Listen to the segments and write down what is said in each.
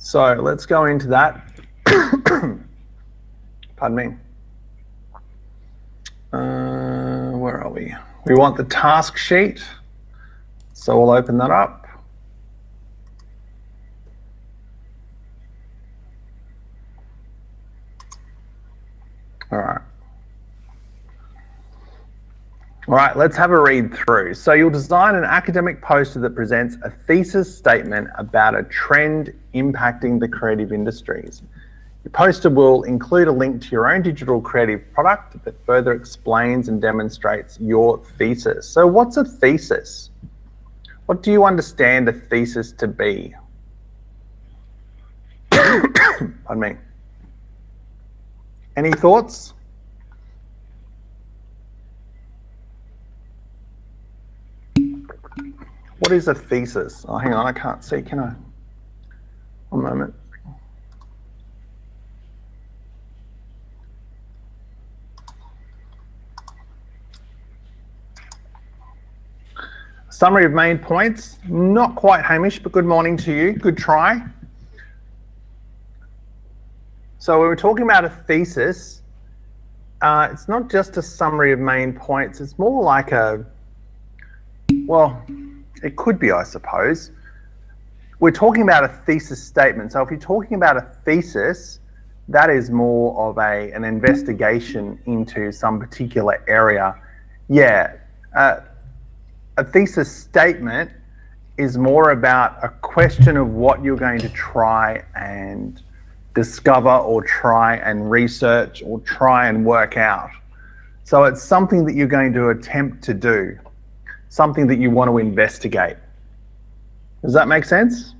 So let's go into that. Pardon me. Where are we? We want the task sheet. So we'll open that up. All right. All right, let's have a read through. So you'll design an academic poster that presents a thesis statement about a trend impacting the creative industries. Your poster will include a link to your own digital creative product that further explains and demonstrates your thesis. So what's a thesis? What do you understand a thesis to be? Pardon me. Any thoughts? What is a thesis? Oh, hang on, I can't see, can I? One moment. Summary of main points. Not quite, Hamish, but good morning to you. Good try. So when we're talking about a thesis, it's not just a summary of main points. It's more like a, well, it could be, I suppose. We're talking about a thesis statement. So if you're talking about a thesis, that is more of an investigation into some particular area. Yeah, a thesis statement is more about a question of what you're going to try and discover or try and research or try and work out. So it's something that you're going to attempt to do, something that you want to investigate. Does that make sense?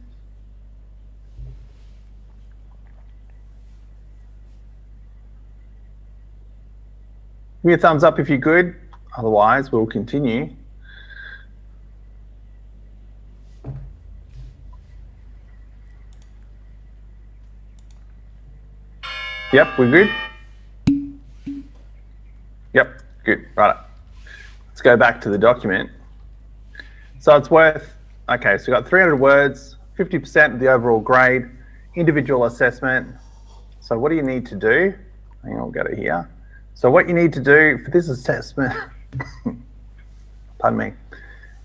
Give me a thumbs up if you're good, otherwise we'll continue. Yep, we're good? Yep, good, right. Let's go back to the document. So it's worth, okay, so we've got 300 words, 50% of the overall grade, individual assessment. So what do you need to do? Hang on, I'll get it here. So what you need to do for this assessment, pardon me,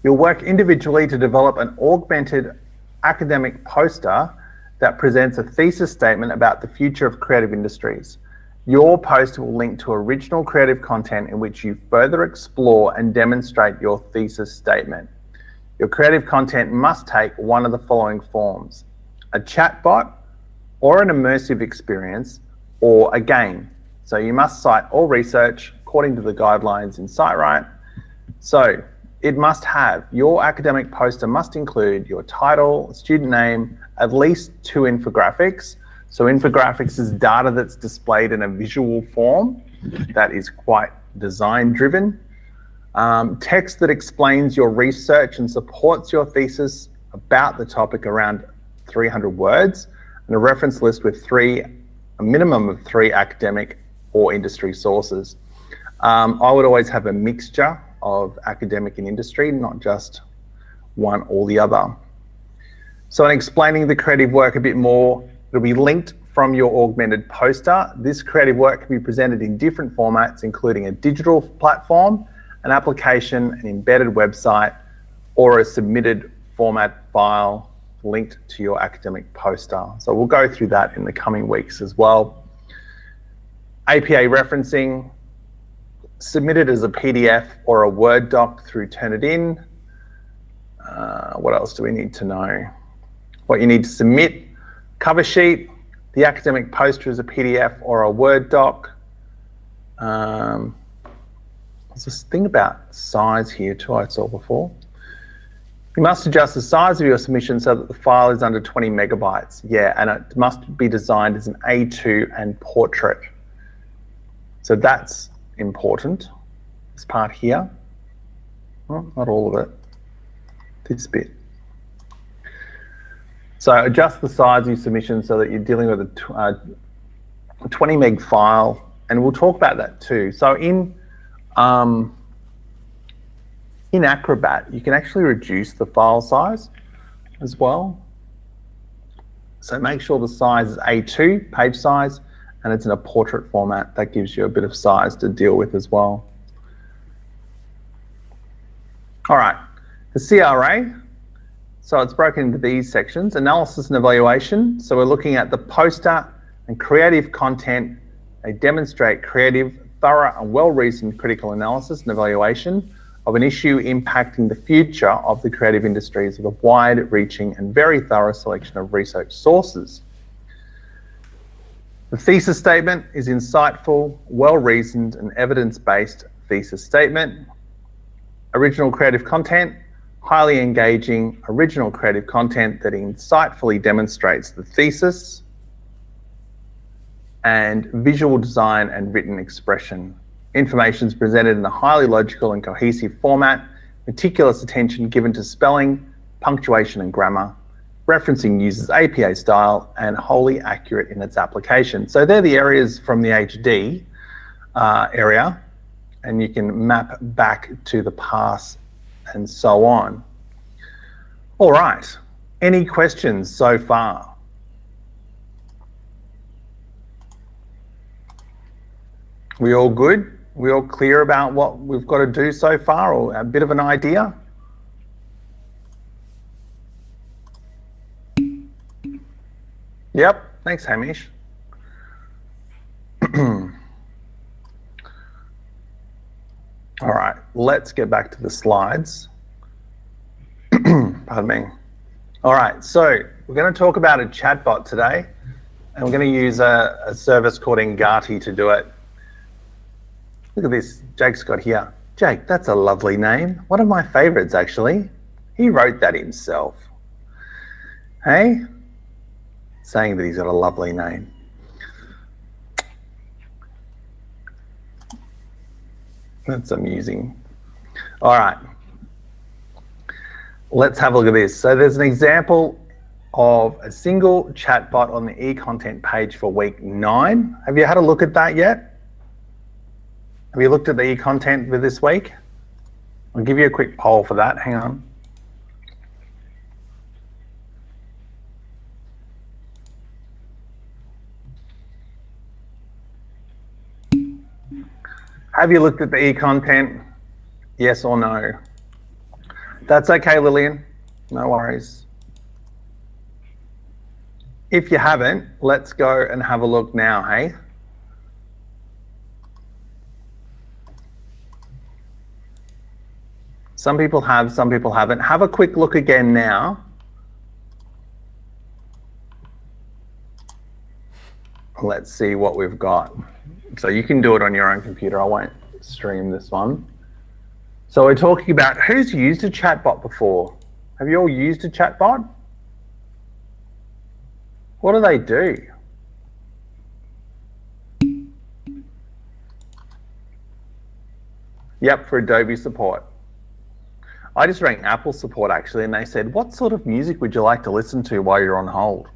you'll work individually to develop an augmented academic poster that presents a thesis statement about the future of creative industries. Your poster will link to original creative content in which you further explore and demonstrate your thesis statement. Your creative content must take one of the following forms: a chatbot, or an immersive experience, or a game. So you must cite all research according to the guidelines in SiteRight. So it must have, your academic poster must include your title, student name, at least 2 infographics. So infographics is data that's displayed in a visual form that is quite design driven. Text that explains your research and supports your thesis about the topic around 300 words, and a reference list with a minimum of 3 academic or industry sources. I would always have a mixture of academic and industry, not just one or the other. So in explaining the creative work a bit more, it'll be linked from your augmented poster. This creative work can be presented in different formats, including a digital platform, an application, an embedded website, or a submitted format file linked to your academic poster. So we'll go through that in the coming weeks as well. APA referencing, submitted as a PDF or a Word doc through Turnitin. What else do we need to know? What you need to submit: cover sheet, the academic poster as a PDF or a Word doc. There's this thing about size here too, I saw before. You must adjust the size of your submission so that the file is under 20 megabytes. Yeah, and it must be designed as an A2 and portrait. So that's important, this part here. Well, not all of it, this bit. So adjust the size of your submission so that you're dealing with a 20 meg file, and we'll talk about that too. So in Acrobat, you can actually reduce the file size as well. So make sure the size is A2, page size, and it's in a portrait format. That gives you a bit of size to deal with as well. All right, the CRA. So it's broken into these sections: analysis and evaluation. So we're looking at the poster and creative content. They demonstrate creative, thorough and well-reasoned critical analysis and evaluation of an issue impacting the future of the creative industries with a wide-reaching and very thorough selection of research sources. The thesis statement is insightful, well-reasoned and evidence-based thesis statement. Original creative content, highly engaging original creative content that insightfully demonstrates the thesis. And visual design and written expression. Information is presented in a highly logical and cohesive format, meticulous attention given to spelling, punctuation and grammar, referencing users APA style, and wholly accurate in its application. So they're the areas from the HD area, and you can map back to the past and so on. All right, any questions so far? We all good? We all clear about what we've got to do so far, or a bit of an idea? Yep, thanks Hamish. All right, let's get back to the slides. Pardon me. All right, so we're going to talk about a chatbot today, and we're going to use a service called Engati to do it. Look at this, Jake's got here. Jake, that's a lovely name. One of my favorites, actually. He wrote that himself. Hey? Saying that he's got a lovely name. That's amusing. All right. Let's have a look at this. So there's an example of a single chatbot on the e-content page for week 9. Have you had a look at that yet? Have you looked at the e-content for this week? I'll give you a quick poll for that. Hang on. Have you looked at the e-content? Yes or no? That's okay, Lillian. No worries. If you haven't, let's go and have a look now, hey? Some people have, some people haven't. Have a quick look again now. Let's see what we've got. So you can do it on your own computer. I won't stream this one. So we're talking about who's used a chatbot before. Have you all used a chatbot? What do they do? Yep, for Adobe support. I just rang Apple support actually, and they said, what sort of music would you like to listen to while you're on hold?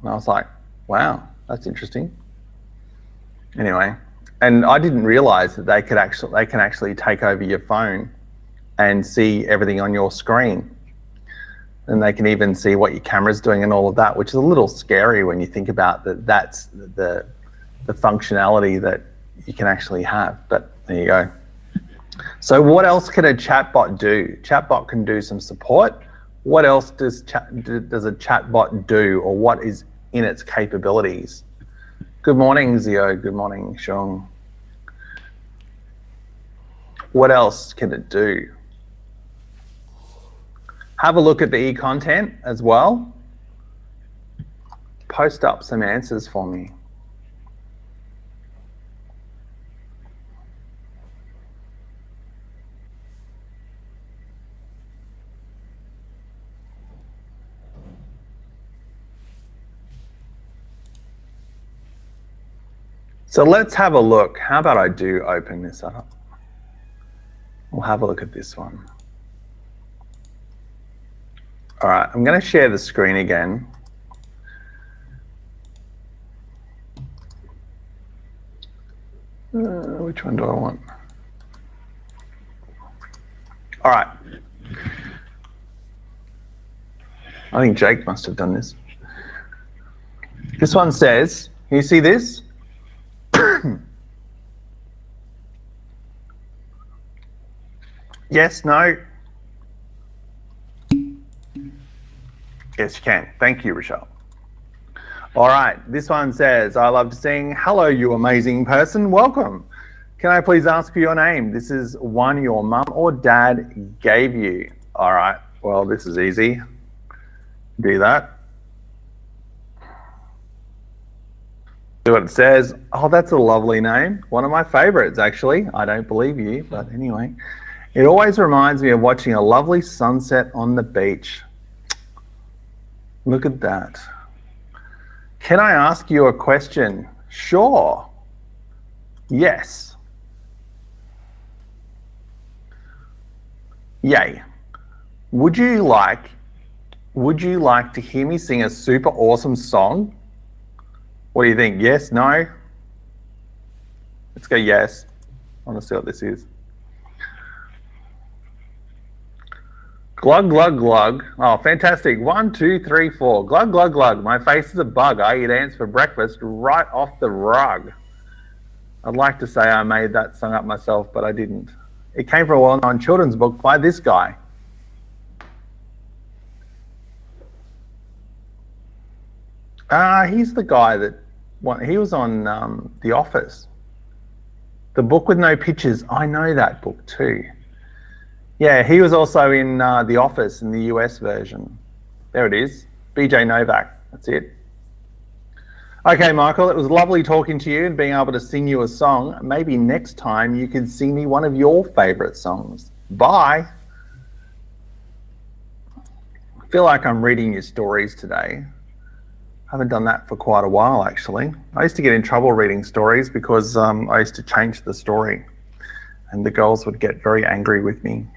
And I was like, wow, that's interesting. Anyway, and I didn't realize that they can actually take over your phone and see everything on your screen. And they can even see what your camera's doing and all of that, which is a little scary when you think about that. That's the functionality that you can actually have, but there you go. So what else can a chatbot do? Chatbot can do some support. What else does a chatbot do, or what is in its capabilities? Good morning, Zio. Good morning, Shong. What else can it do? Have a look at the e-content as well. Post up some answers for me. So let's have a look. How about I do open this up? We'll have a look at this one. All right, I'm going to share the screen again. Which one do I want? All right. I think Jake must have done this. This one says, can you see this? Yes, no? Yes, you can. Thank you, Rochelle. All right, this one says, I love to sing. Hello, you amazing person. Welcome. Can I please ask for your name? This is one your mum or dad gave you. All right, well, this is easy. Do that. See what it says. Oh, that's a lovely name. One of my favorites, actually. I don't believe you, but anyway. It always reminds me of watching a lovely sunset on the beach. Look at that. Can I ask you a question? Sure. Yes. Yay. Would you like to hear me sing a super awesome song? What do you think? Yes, no? Let's go yes. I want to see what this is. Glug, glug, glug. Oh, fantastic. 1, 2, 3, 4. Glug, glug, glug. My face is a bug. I eat ants for breakfast right off the rug. I'd like to say I made that song up myself, but I didn't. It came from a well-known children's book by this guy. He's the guy that, he was on The Office. The book with no pictures. I know that book too. Yeah, he was also in The Office in the US version. There it is. BJ Novak. That's it. Okay, Michael, it was lovely talking to you and being able to sing you a song. Maybe next time you could sing me one of your favorite songs. Bye. I feel like I'm reading your stories today. I haven't done that for quite a while, actually. I used to get in trouble reading stories because I used to change the story and the girls would get very angry with me.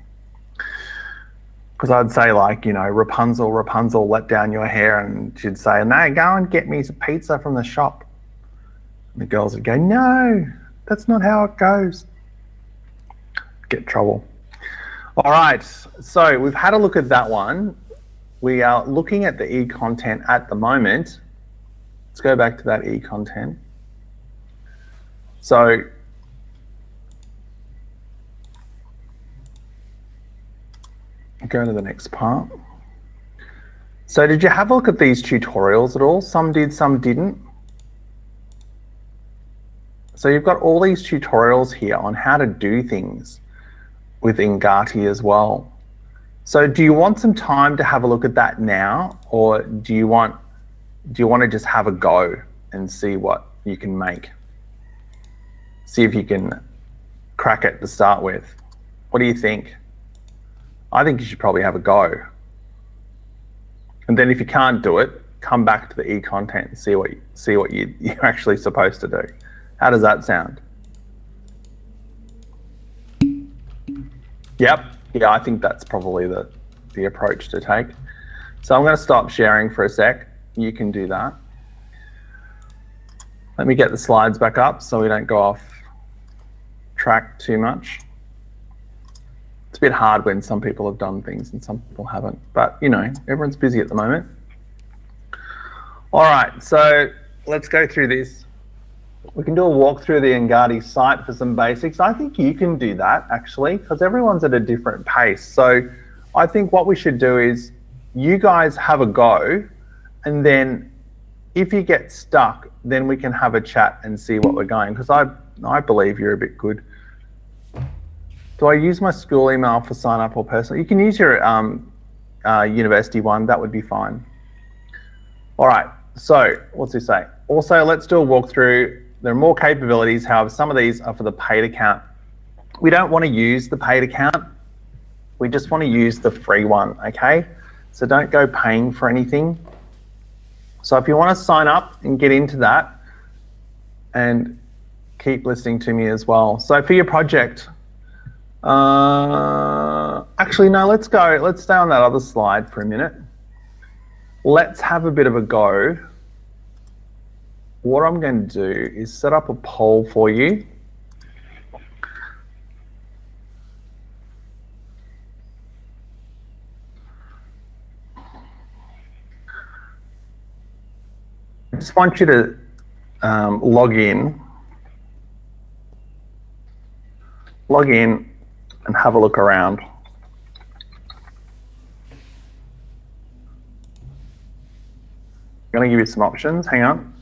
Because I'd say like, you know, Rapunzel, Rapunzel, let down your hair. And she'd say, no, go and get me some pizza from the shop. And the girls would go, no, that's not how it goes. Get trouble. All right, so we've had a look at that one. We are looking at the e-content at the moment. Let's go back to that e-content. So go to the next part. So did you have a look at these tutorials at all? Some did, some didn't. So you've got all these tutorials here on how to do things with Ngati as well. So do you want some time to have a look at that now, or do you want to just have a go and see what you can make? See if you can crack it to start with. What do you think? I think you should probably have a go. And then if you can't do it, come back to the e-content and see what you're actually supposed to do. How does that sound? Yep. Yeah, I think that's probably the approach to take. So I'm going to stop sharing for a sec. You can do that. Let me get the slides back up so we don't go off track too much. It's a bit hard when some people have done things and some people haven't, but you know, everyone's busy at the moment. All right, so let's go through this. We can do a walk through the Ngati site for some basics. I think you can do that actually, because everyone's at a different pace. So I think what we should do is you guys have a go, and then if you get stuck, then we can have a chat and see what we're going, because I believe you're a bit good. Do I use my school email for sign up or personal? You can use your university one, that would be fine. All right, so what's this say? Also, let's do a walkthrough. There are more capabilities, however, some of these are for the paid account. We don't want to use the paid account. We just want to use the free one, okay? So don't go paying for anything. So if you want to sign up and get into that, and keep listening to me as well. So for your project, actually, no, let's stay on that other slide for a minute. Let's have a bit of a go. What I'm going to do is set up a poll for you. just want you to log in and have a look around. I'm going to give you some options. Hang on.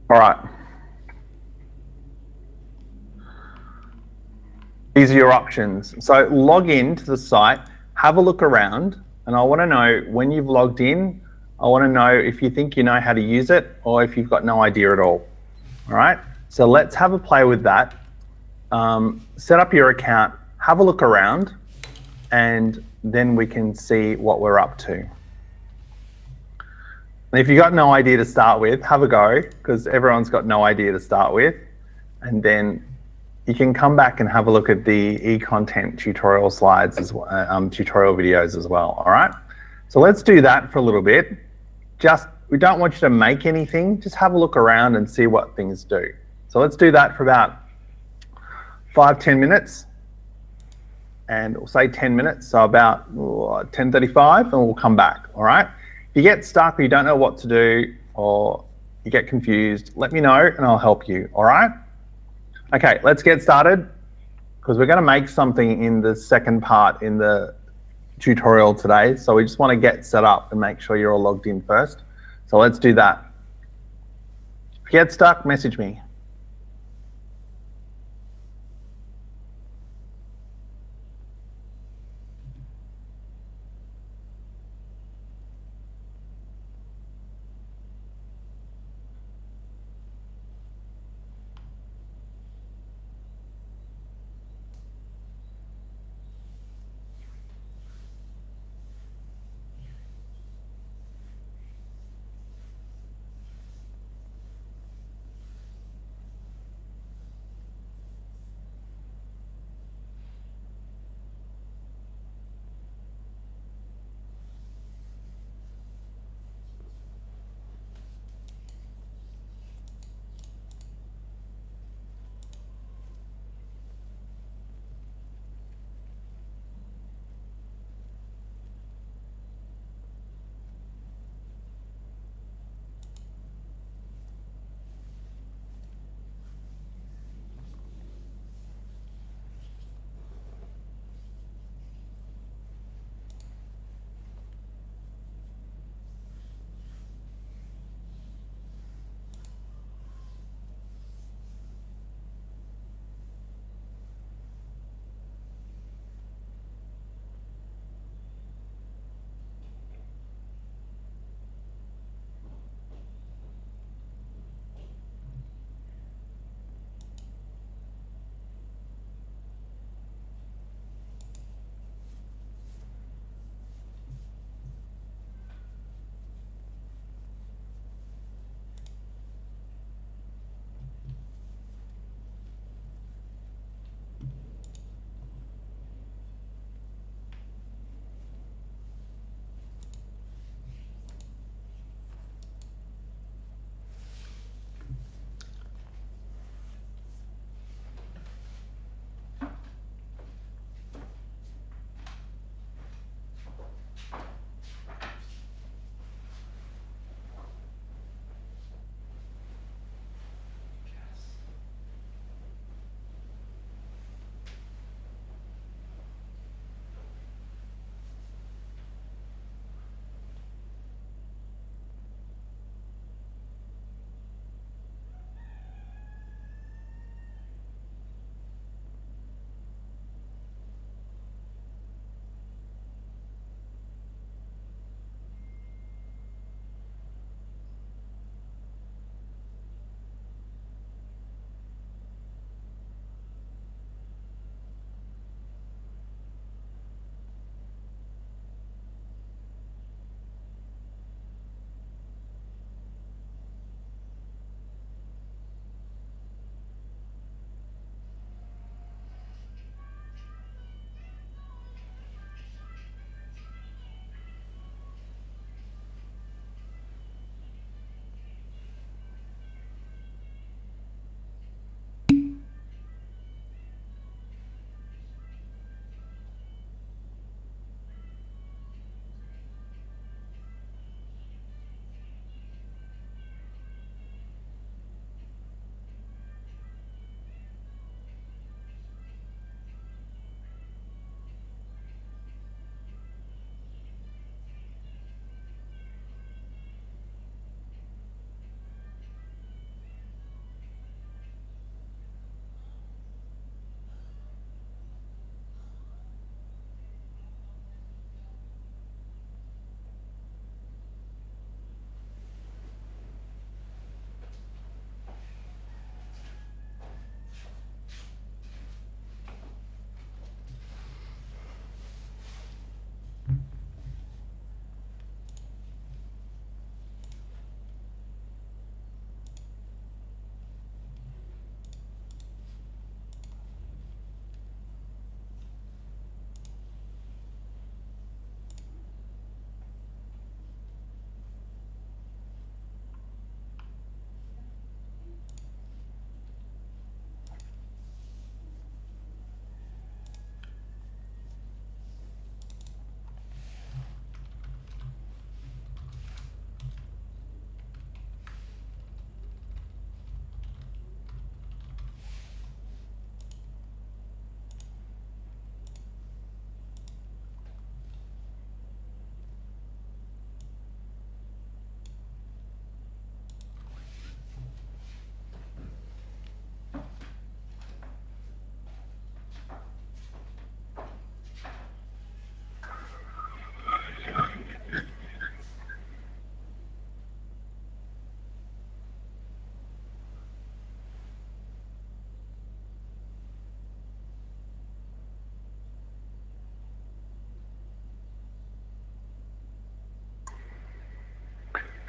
All right. These are your options. So log in to the site, have a look around, and I want to know when you've logged in, I want to know if you think you know how to use it or if you've got no idea at all. All right. So let's have a play with that. Set up your account, have a look around, and then we can see what we're up to. And if you've got no idea to start with, have a go, because everyone's got no idea to start with. And then you can come back and have a look at the e-content tutorial slides, tutorial videos as well, all right? So let's do that for a little bit. We don't want you to make anything, just have a look around and see what things do. So let's do that for about 5-10 minutes. And we'll say 10 minutes, so about 10:35, and we'll come back, all right? If you get stuck or you don't know what to do or you get confused, let me know and I'll help you, all right? Okay, let's get started, because we're going to make something in the second part in the tutorial today. So we just want to get set up and make sure you're all logged in first. So let's do that. If you get stuck, message me.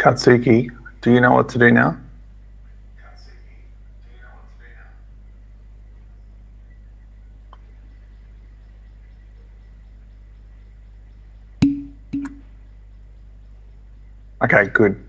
Katsuki, do you know what to do now? Okay, good.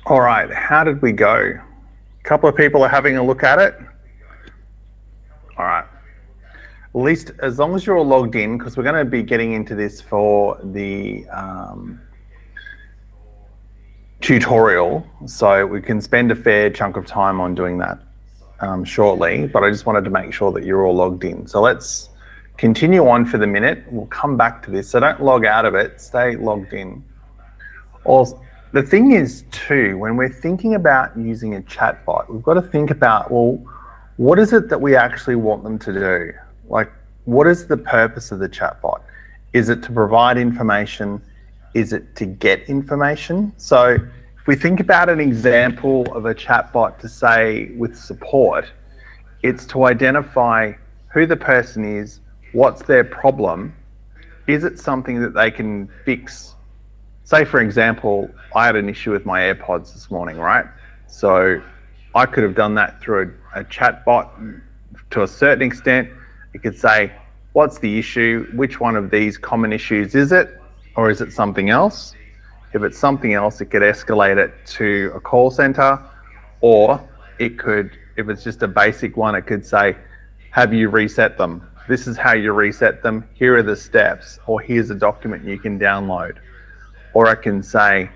All right, how did we go? A couple of people are having a look at it. All right. At least as long as you're all logged in, because we're going to be getting into this for the tutorial, so we can spend a fair chunk of time on doing that shortly, but I just wanted to make sure that you're all logged in. So let's continue on for the minute. We'll come back to this. So don't log out of it, stay logged in. Also, the thing is too, when we're thinking about using a chatbot, we've got to think about, well, what is it that we actually want them to do? Like, what is the purpose of the chatbot? Is it to provide information? Is it to get information? So if we think about an example of a chatbot to say with support, it's to identify who the person is, what's their problem, is it something that they can fix? Say, for example, I had an issue with my AirPods this morning, right? So I could have done that through a chatbot to a certain extent. It could say, what's the issue? Which one of these common issues is it? Or is it something else? If it's something else, it could escalate it to a call center, or it could, if it's just a basic one, it could say, have you reset them? This is how you reset them. Here are the steps, or here's a document you can download. Or I can say,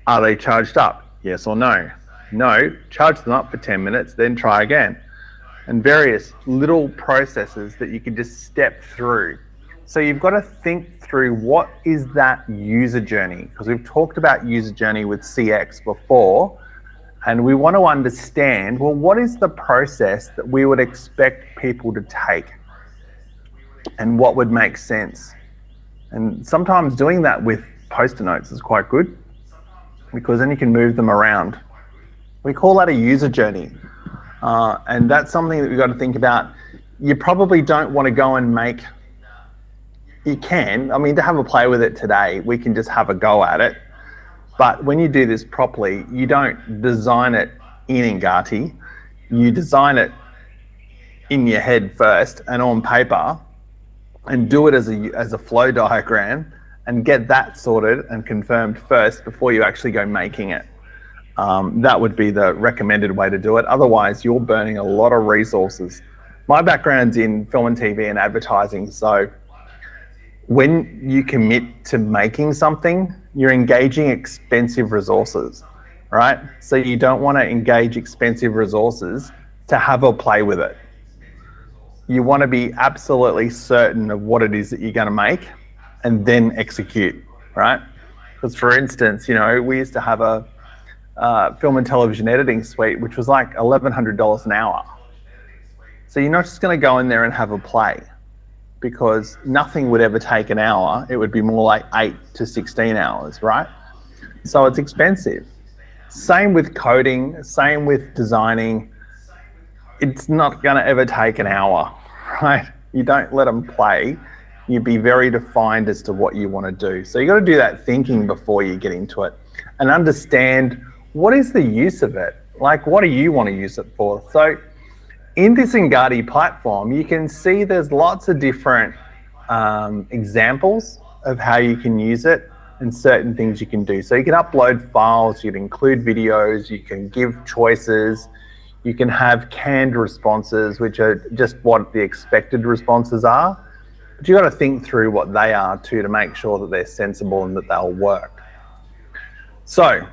are they charged up? Yes or no? No, charge them up for 10 minutes, then try again. And various little processes that you can just step through. So you've got to think through what is that user journey, because we've talked about user journey with CX before, and we want to understand, well, what is the process that we would expect people to take and what would make sense? And sometimes doing that with post-it notes is quite good, because then you can move them around. We call that a user journey. And that's something that we've got to think about. You probably don't want to go and make, you can, I mean, to have a play with it today, we can just have a go at it. But when you do this properly, you don't design it in Ngati, you design it in your head first and on paper, and do it as a flow diagram, and get that sorted and confirmed first before you actually go making it. That would be the recommended way to do it. Otherwise, you're burning a lot of resources. My background's in film and TV and advertising, so when you commit to making something, you're engaging expensive resources, right? So you don't want to engage expensive resources to have a play with it. You want to be absolutely certain of what it is that you're going to make and then execute, right? Because for instance, you know, we used to have a film and television editing suite, which was like $1,100 an hour. So you're not just going to go in there and have a play, because nothing would ever take an hour. It would be more like 8 to 16 hours, right? So it's expensive. Same with coding, same with designing. It's not going to ever take an hour, right? You don't let them play. You be very defined as to what you want to do. So you got to do that thinking before you get into it, and understand what is the use of it. Like, what do you want to use it for? So in this Ngati platform, you can see there's lots of different examples of how you can use it and certain things you can do. So you can upload files, you can include videos, you can give choices, you can have canned responses, which are just what the expected responses are. But you've got to think through what they are too, to make sure that they're sensible and that they'll work. So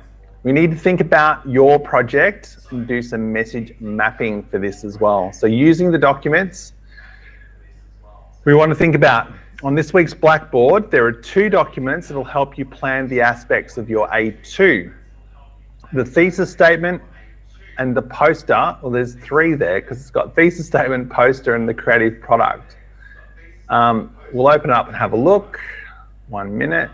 we need to think about your project and do some message mapping for this as well. So using the documents, we want to think about, on this week's Blackboard, there are 2 documents that will help you plan the aspects of your A2. The thesis statement and the poster. Well, there's 3 there because it's got thesis statement, poster, and the creative product. We'll open it up and have a look. 1 minute.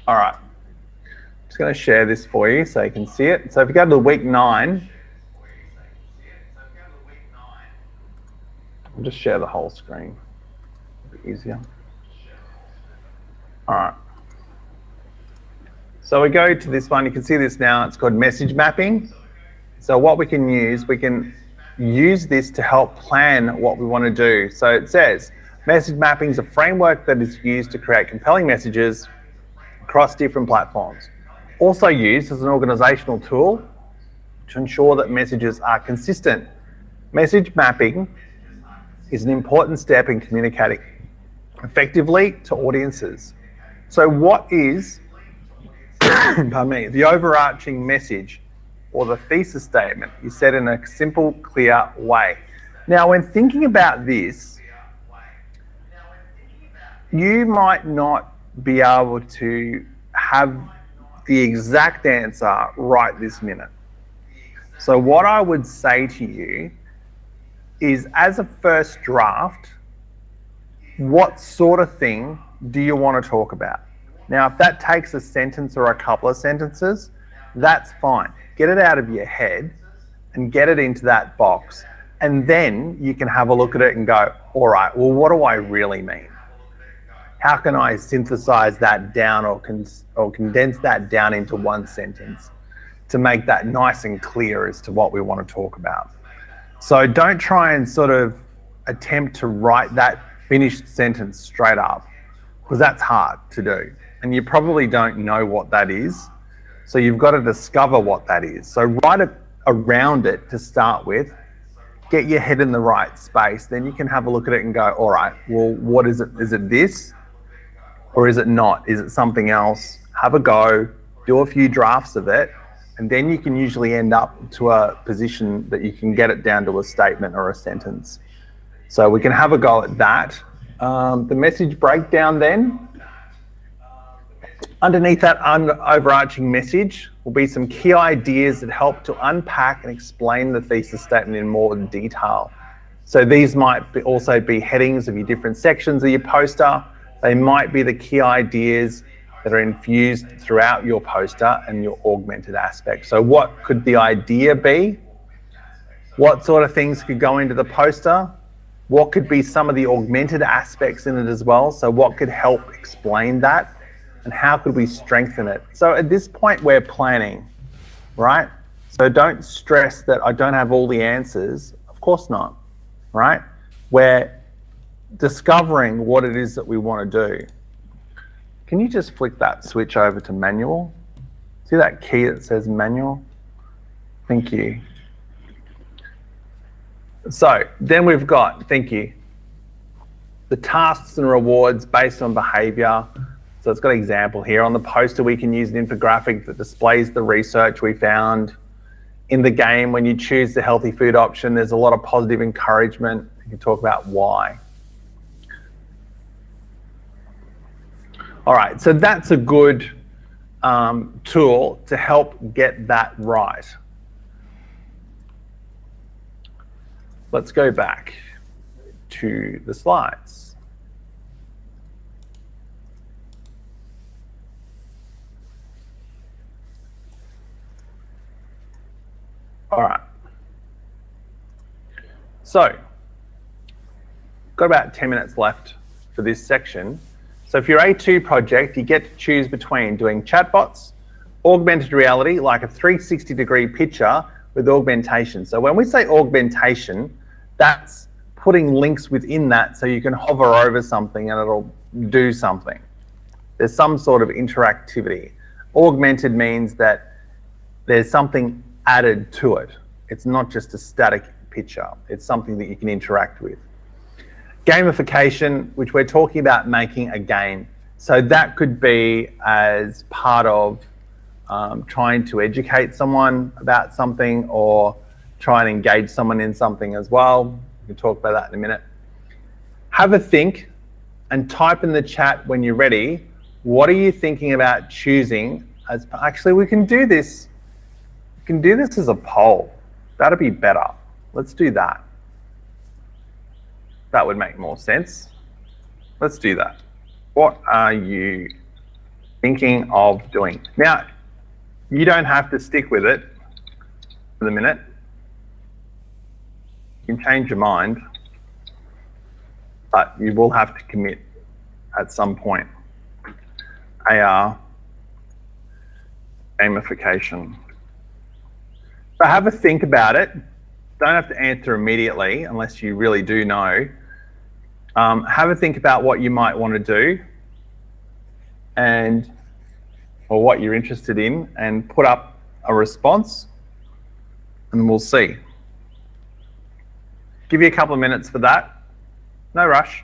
All right. Just going to share this for you so you can see it. So if you go to week 9, I'll just share the whole screen. A bit easier. All right. So we go to this one. You can see this now. It's called message mapping. So what we can use this to help plan what we want to do. So it says message mapping is a framework that is used to create compelling messages across different platforms. Also used as an organizational tool to ensure that messages are consistent. Message mapping is an important step in communicating effectively to audiences. So what is, pardon me, the overarching message or the thesis statement is said in a simple, clear way. Now, when thinking about this, you might not be able to have the exact answer right this minute. So what I would say to you is, as a first draft, what sort of thing do you want to talk about? Now, if that takes a sentence or a couple of sentences, that's fine. Get it out of your head and get it into that box. And then you can have a look at it and go, all right, well, what do I really mean? How can I synthesize that down or condense that down into one sentence to make that nice and clear as to what we want to talk about? So don't try and sort of attempt to write that finished sentence straight up, because that's hard to do. And you probably don't know what that is. So you've got to discover what that is. So write it around it to start with, get your head in the right space, then you can have a look at it and go, all right, well, what is it? Is it this? Or is it not? Is it something else? Have a go, do a few drafts of it, and then you can usually end up to a position that you can get it down to a statement or a sentence. So we can have a go at that. The message breakdown then, underneath that overarching message will be some key ideas that help to unpack and explain the thesis statement in more detail. So these might also be headings of your different sections of your poster. They might be the key ideas that are infused throughout your poster and your augmented aspect. So what could the idea be? What sort of things could go into the poster? What could be some of the augmented aspects in it as well? So what could help explain that? And how could we strengthen it? So at this point, we're planning, right? So don't stress that I don't have all the answers. Of course not, right? We're discovering what it is that we want to do. Can you just flick that switch over to manual? See that key that says manual? Thank you. So then we've got, thank you, the tasks and rewards based on behavior. So it's got an example here. On the poster, we can use an infographic that displays the research we found. In the game, when you choose the healthy food option, there's a lot of positive encouragement. You can talk about why. All right, so that's a good tool to help get that right. Let's go back to the slides. All right. So, got about 10 minutes left for this section. So if you're A2 project, you get to choose between doing chatbots, augmented reality, like a 360-degree picture with augmentation. So when we say augmentation, that's putting links within that so you can hover over something and it'll do something. There's some sort of interactivity. Augmented means that there's something added to it. It's not just a static picture. It's something that you can interact with. Gamification, which we're talking about making a game. So that could be as part of trying to educate someone about something or try and engage someone in something as well. We can talk about that in a minute. Have a think and type in the chat when you're ready. What are you thinking about choosing? Actually, we can do this. We can do this as a poll. That'd be better. Let's do that. That would make more sense. Let's do that. What are you thinking of doing? Now, You don't have to stick with it for the minute. You can change your mind, but you will have to commit at some point. AR, gamification. So have a think about it. Don't have to answer immediately unless you really do know. Have a think about what you might want to do or what you're interested in, and put up a response, and we'll see. Give you a couple of minutes for that. No rush.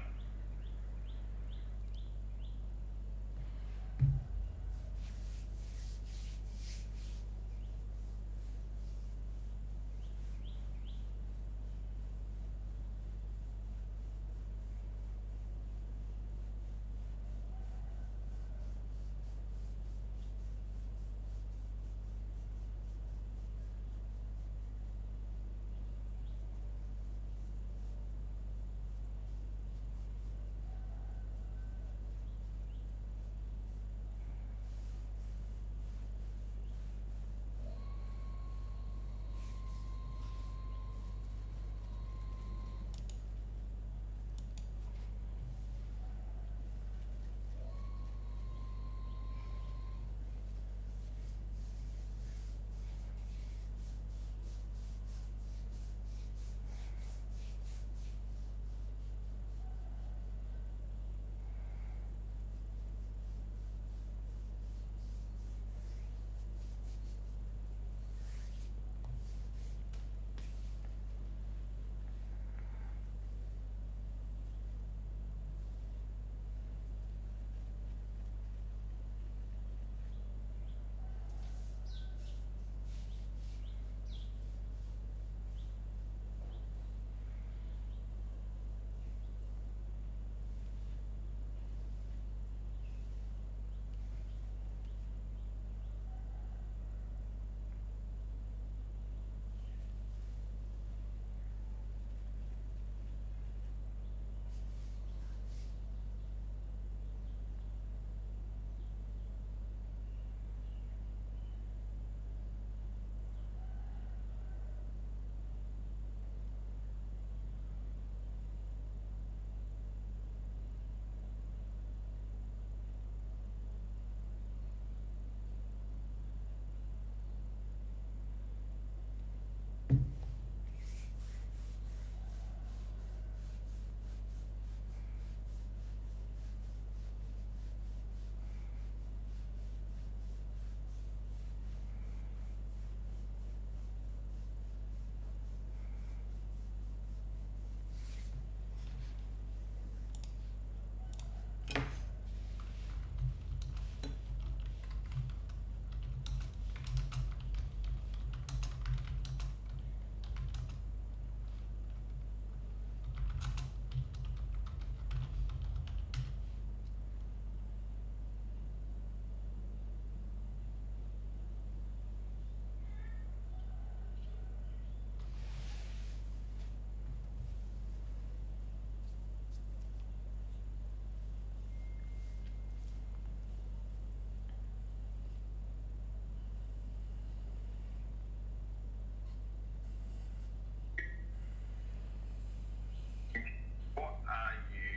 What are you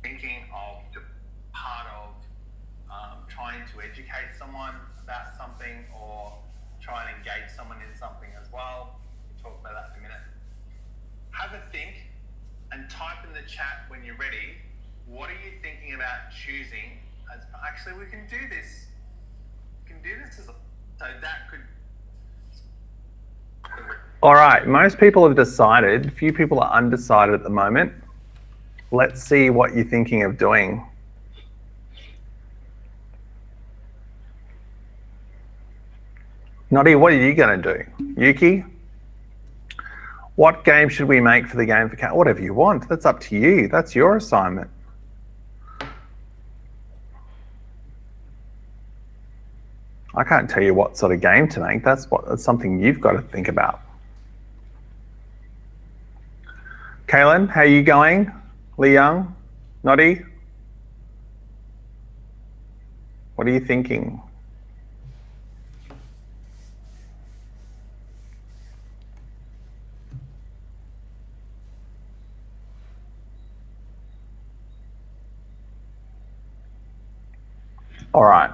thinking of part of trying to educate someone about something, or try and engage someone in something as well? We'll talk about that in a minute. Have a think and type in the chat when you're ready. What are you thinking about choosing? Actually, we can do this. We can do this so that could. All right, most people have decided. A few people are undecided at the moment. Let's see what you're thinking of doing. Noddy, what are you going to do? Yuki? What game should we make for the game for cat? Whatever you want. That's up to you. That's your assignment. I can't tell you what sort of game to make. That's something you've got to think about. Kaylin, how are you going? Lee Young? Noddy? What are you thinking? All right.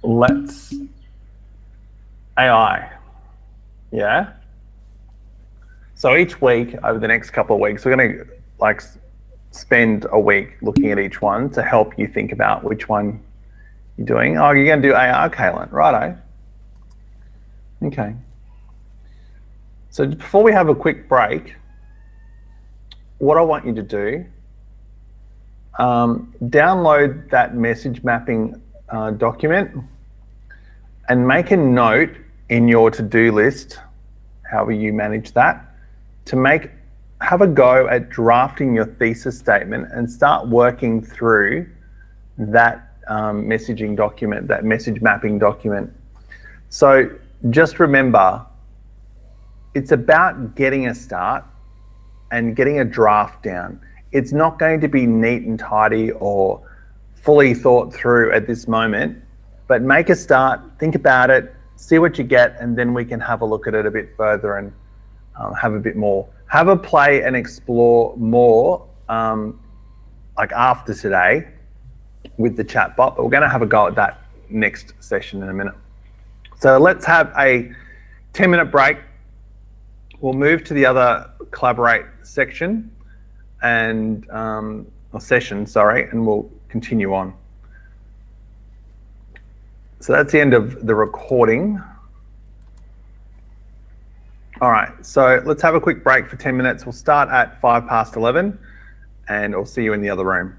Let's AI. Yeah. So each week over the next couple of weeks, we're going to spend a week looking at each one to help you think about which one you're doing. Oh, you're going to do AI, Kaylin. Righto. Okay. So before we have a quick break, what I want you to do, download that message mapping document and make a note in your to-do list, however you manage that, to have a go at drafting your thesis statement and start working through that messaging document, that message mapping document. So just remember, it's about getting a start and getting a draft down. It's not going to be neat and tidy or fully thought through at this moment, but make a start, think about it, see what you get, and then we can have a look at it a bit further and have a play and explore more like after today with the chatbot, but we're going to have a go at that next session in a minute. So let's have a 10-minute break. We'll move to the other collaborate section and or session, sorry, and we'll continue on. So that's the end of the recording. All right, so let's have a quick break for 10 minutes. We'll start at 11:05 and I'll see you in the other room.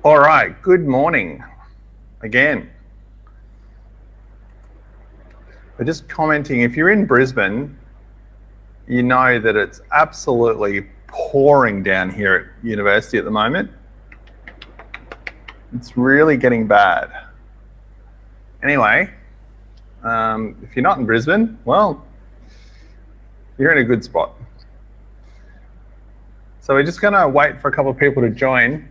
All right, good morning again. We're just commenting, if you're in Brisbane, you know that it's absolutely pouring down here at university at the moment. It's really getting bad. Anyway, if you're not in Brisbane, well, you're in a good spot. So we're just gonna wait for a couple of people to join.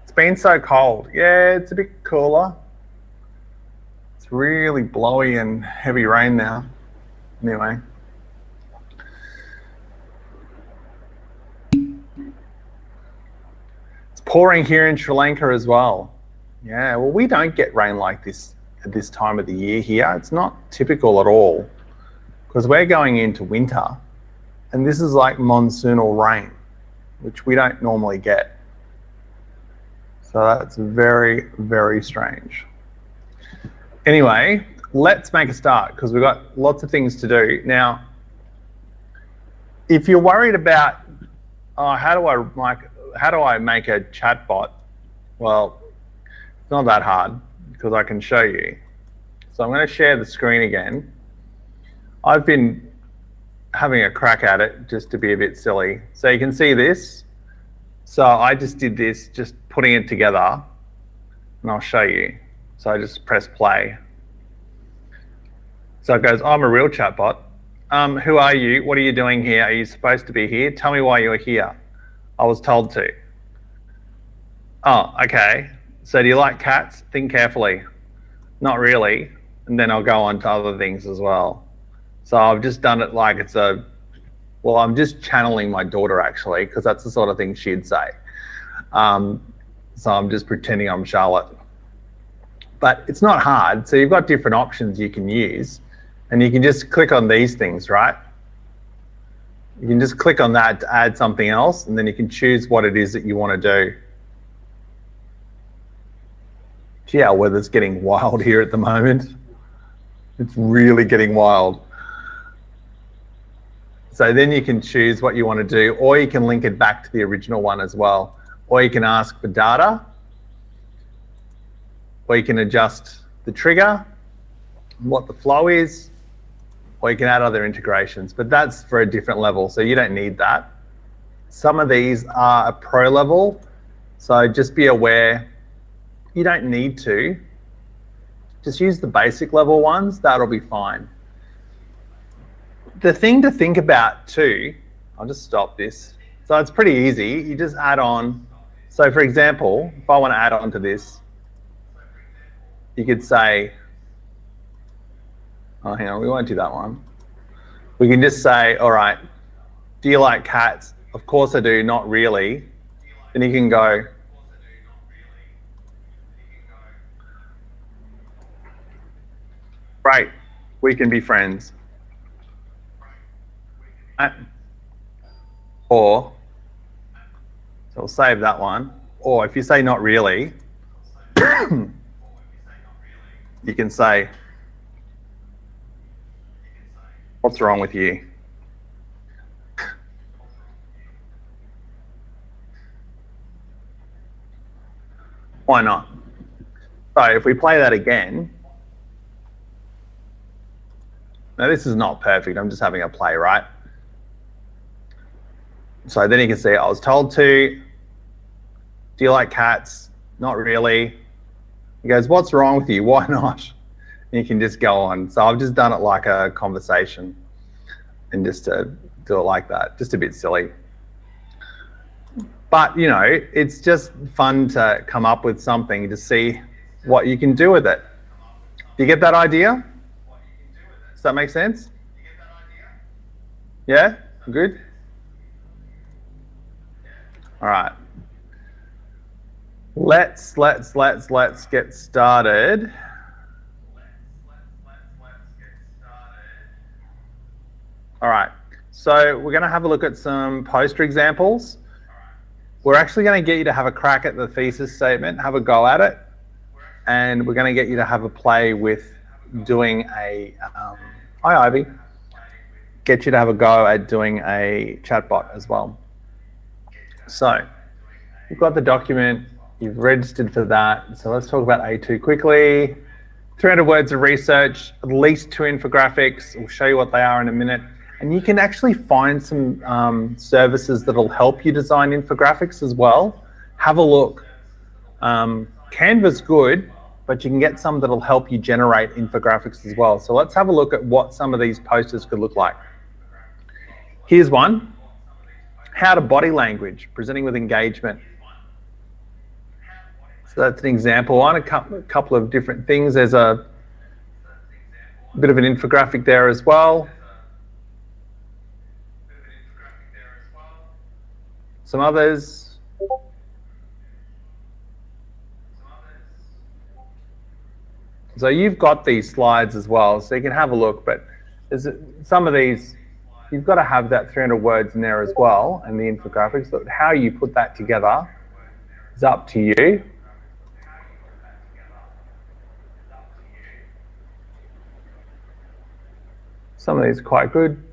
It's been so cold. Yeah, it's a bit cooler. It's really blowy and heavy rain now. Anyway. It's pouring here in Sri Lanka as well. Yeah, well, we don't get rain like this at this time of the year here. It's not typical at all because we're going into winter and this is like monsoonal rain, which we don't normally get. So that's very, very strange. Anyway, let's make a start because we've got lots of things to do. Now, if you're worried about, how do I make a chatbot? Well, it's not that hard because I can show you. So I'm going to share the screen again. I've been having a crack at it just to be a bit silly. So you can see this. So I just did this, just putting it together, and I'll show you. So I just press play. So it goes, I'm a real chatbot. Who are you? What are you doing here? Are you supposed to be here? Tell me why you're here. I was told to. Oh, okay. So do you like cats? Think carefully. Not really. And then I'll go on to other things as well. So I've just done it like it's well, I'm just channeling my daughter actually, because that's the sort of thing she'd say. So I'm just pretending I'm Charlotte. But it's not hard. So you've got different options you can use, and you can just click on these things, right? You can just click on that to add something else, and then you can choose what it is that you want to do. Gee, our weather's getting wild here at the moment. It's really getting wild. So then you can choose what you want to do, or you can link it back to the original one as well. Or you can ask for data, or you can adjust the trigger, what the flow is, or you can add other integrations, but that's for a different level, so you don't need that. Some of these are a pro level, so just be aware, you don't need to. Just use the basic level ones, that'll be fine. The thing to think about too, I'll just stop this. So it's pretty easy, you just add on. So for example, if I want to add on to this, you could say, oh, hang on, we won't do that one. We can just say, all right, do you like cats? Of course I do, not really. Then you can go, great, we can be friends. Or, so we'll save that one. Or if you say not really, you can say, what's wrong with you? Why not? So if we play that again, now this is not perfect, I'm just having a play, right? So then you can see, I was told to, do you like cats? Not really. He goes, what's wrong with you? Why not? And you can just go on. So I've just done it like a conversation and just to do it like that, just a bit silly. But you know, it's just fun to come up with something to see what you can do with it. Do you get that idea? Does that make sense? Yeah? Good? All right. Let's get started. All right. So we're going to have a look at some poster examples. We're actually going to get you to have a crack at the thesis statement, have a go at it, and we're going to get you to have a play with doing a, hi Ivy, get you to have a go at doing a chatbot as well. So you've got the document, you've registered for that. So let's talk about A2 quickly. 300 words of research, at least 2 infographics. We'll show you what they are in a minute. And you can actually find some services that'll help you design infographics as well. Have a look. Canva's good, but you can get some that'll help you generate infographics as well. So let's have a look at what some of these posters could look like. Here's one. How to body language, presenting with engagement. So that's an example on a couple of different things. There's a bit of an infographic there as well. Some others. So you've got these slides as well, so you can have a look, but there's some of these, you've got to have that 300 words in there as well, and the infographics. But how you put that together is up to you. Some of these are quite good.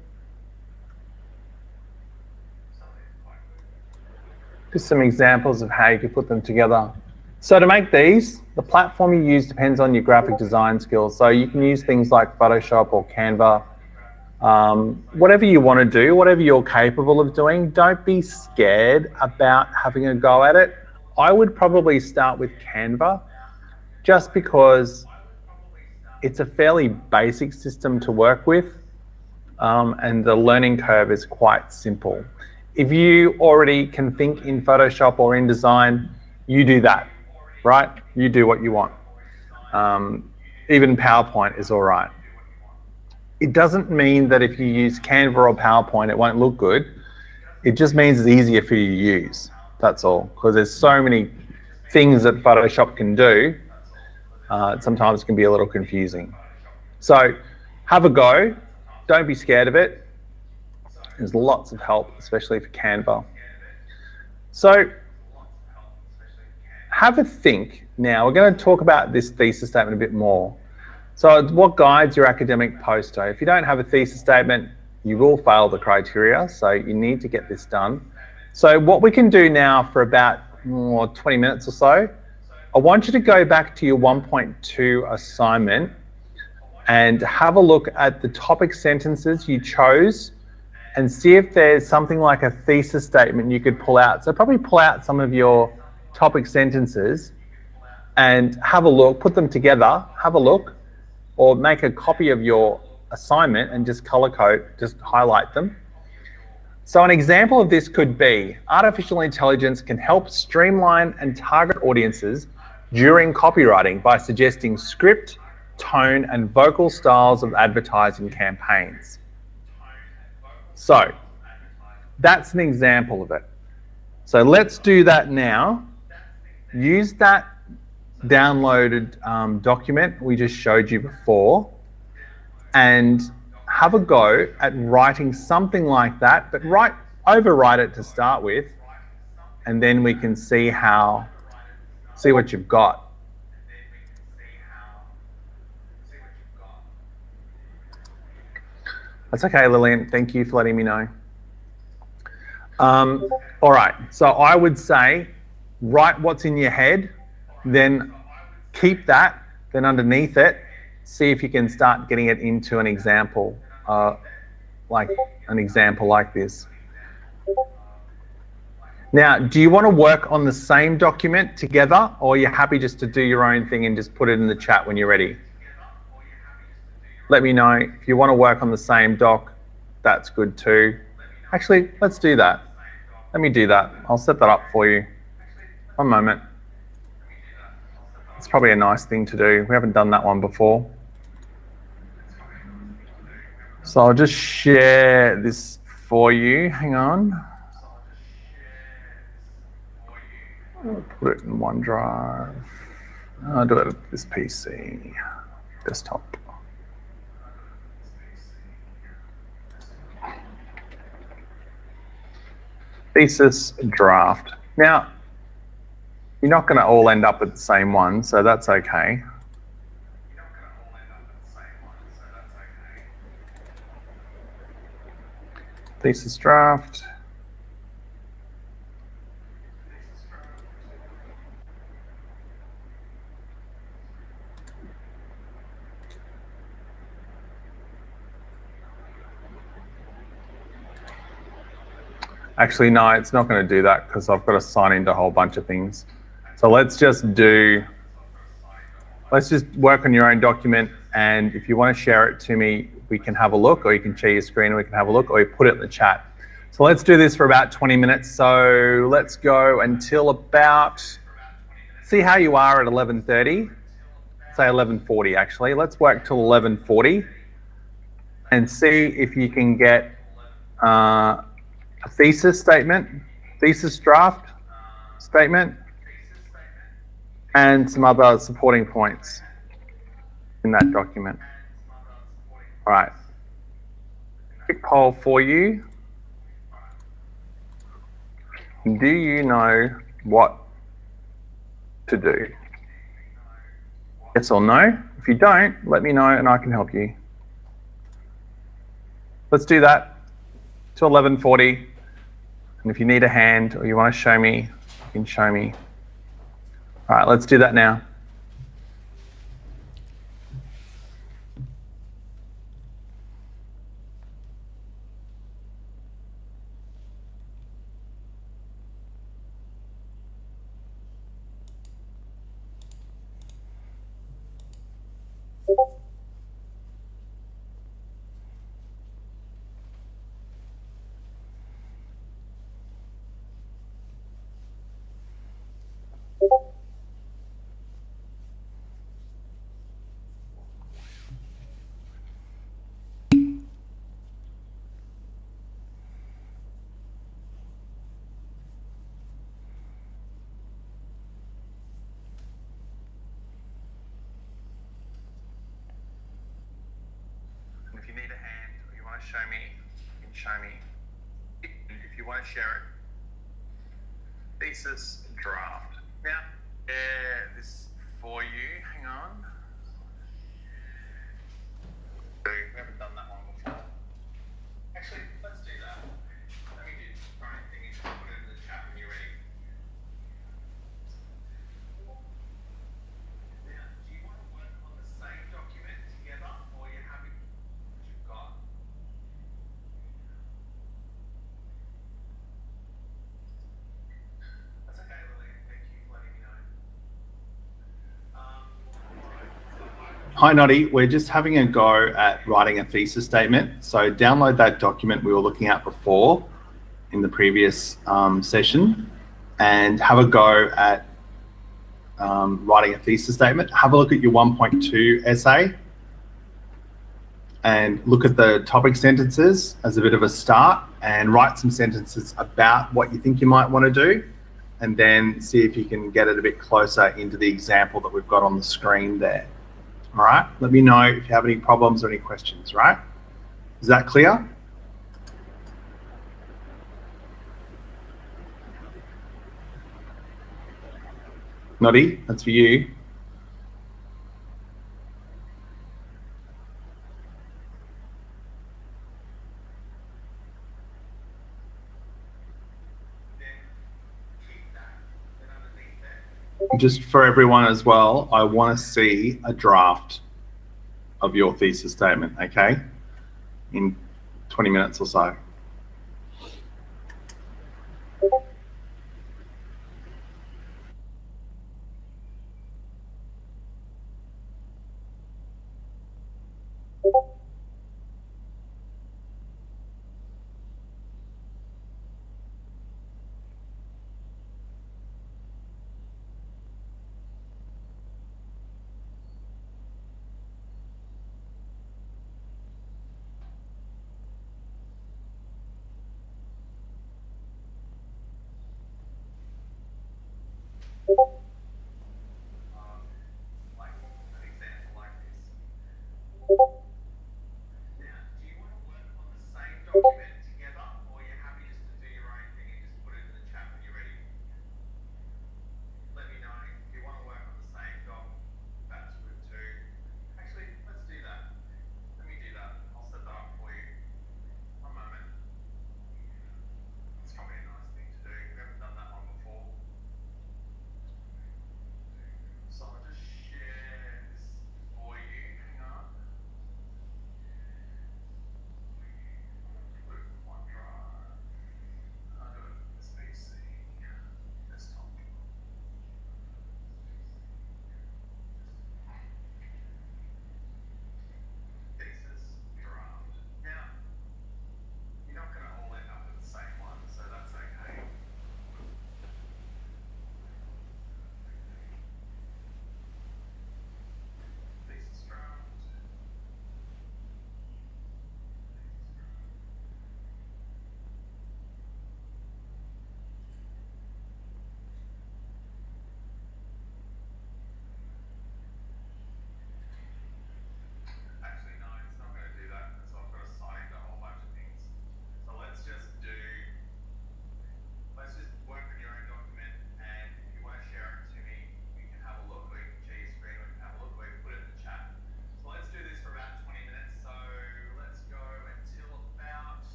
Just some examples of how you could put them together. So to make these, the platform you use depends on your graphic design skills. So you can use things like Photoshop or Canva, whatever you want to do, whatever you're capable of doing. Don't be scared about having a go at it. I would probably start with Canva, just because it's a fairly basic system to work with, and the learning curve is quite simple. If you already can think in Photoshop or InDesign, you do that, right? You do what you want. Even PowerPoint is all right. It doesn't mean that if you use Canva or PowerPoint, it won't look good. It just means it's easier for you to use. That's all, because there's so many things that Photoshop can do. Sometimes it can be a little confusing. So have a go. Don't be scared of it. There's lots of help, especially for Canva. So have a think now. We're going to talk about this thesis statement a bit more. So what guides your academic poster? If you don't have a thesis statement, you will fail the criteria. So you need to get this done. So what we can do now for about 20 minutes or so, I want you to go back to your 1.2 assignment and have a look at the topic sentences you chose and see if there's something like a thesis statement you could pull out. So probably pull out some of your topic sentences and have a look, put them together, have a look, or make a copy of your assignment and just color code, just highlight them. So an example of this could be, artificial intelligence can help streamline and target audiences during copywriting by suggesting script, tone, and vocal styles of advertising campaigns. So that's an example of it. So let's do that now. Use that downloaded document we just showed you before and have a go at writing something like that, but overwrite it to start with, and then we can see what you've got. That's okay, Lillian. Thank you for letting me know. All right, so I would say write what's in your head, then keep that, then underneath it, see if you can start getting it into an example, like this. Now, do you want to work on the same document together, or are you happy just to do your own thing and just put it in the chat when you're ready? Let me know. If you want to work on the same doc, that's good too. Actually, let's do that. Let me do that. I'll set that up for you. One moment. It's probably a nice thing to do. We haven't done that one before. So I'll just share this for you. Hang on. I'll put it in OneDrive. I'll do it at this PC, desktop. Thesis draft. Now, you're not going to all end up with the same one, so that's okay. Thesis draft. Actually, no, it's not going to do that because I've got to sign into a whole bunch of things. So let's just work on your own document, and if you want to share it to me, we can have a look, or you can share your screen and we can have a look, or you put it in the chat. So let's do this for about 20 minutes. So let's go until about, see how you are at 11:30, say 11:40 actually. Let's work till 11:40 and see if you can get a thesis statement, thesis draft statement, and some other supporting points in that document. All right. Quick poll for you. Do you know what to do? Yes or no? If you don't, let me know and I can help you. Let's do that till 11:40. And if you need a hand or you want to show me, you can show me. All right, let's do that now. And if you need a hand or you want to show me, you can show me. And if you want to share it, thesis draft. Now, this for you. Hang on. We haven't done that one before. Actually, let's do that. Let me do the right thing and put it in the chat when you're ready. Now, do you want to work on the same document together, or are you happy with what you've got? That's okay, Lily. Thank you for letting me know. Hi Noddy, we're just having a go at writing a thesis statement. So download that document we were looking at before in the previous session and have a go at writing a thesis statement. Have a look at your 1.2 essay and look at the topic sentences as a bit of a start and write some sentences about what you think you might want to do, and then see if you can get it a bit closer into the example that we've got on the screen there. All right, let me know if you have any problems or any questions, right? Is that clear? Noddy, that's for you. Just for everyone as well, I want to see a draft of your thesis statement, okay? In 20 minutes or so.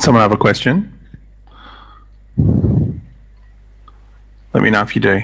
Someone have a question? Let me know if you do.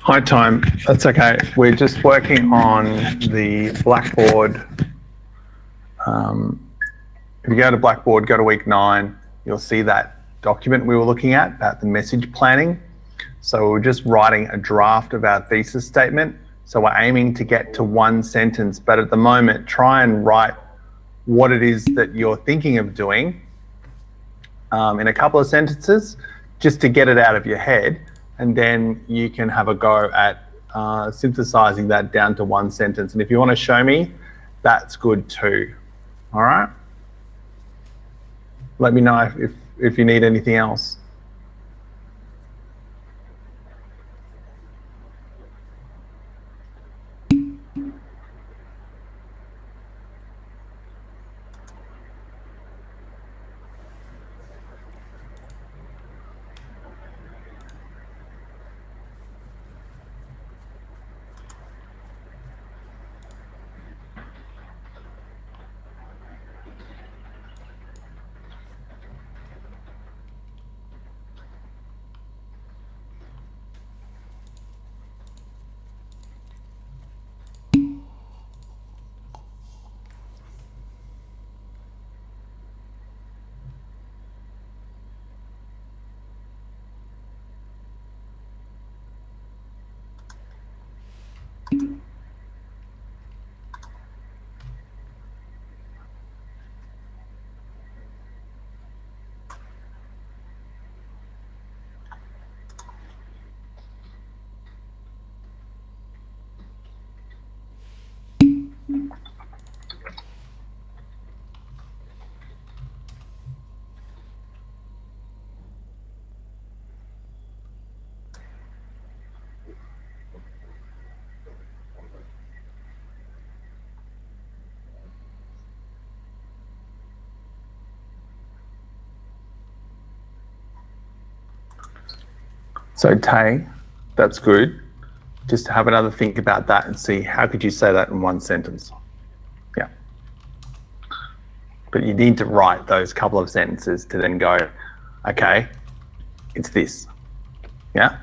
High time, that's okay. We're just working on the Blackboard. If you go to Blackboard, go to week 9, you'll see that document we were looking at about the message planning. So we're just writing a draft of our thesis statement. So we're aiming to get to 1 sentence, but at the moment, try and write what it is that you're thinking of doing in a couple of sentences, just to get it out of your head. And then you can have a go at synthesizing that down to 1 sentence. And if you want to show me, that's good too. All right? Let me know if you need anything else. So Tay, that's good. Just have another think about that and see how could you say that in 1 sentence. Yeah. But you need to write those couple of sentences to then go, okay, it's this. Yeah.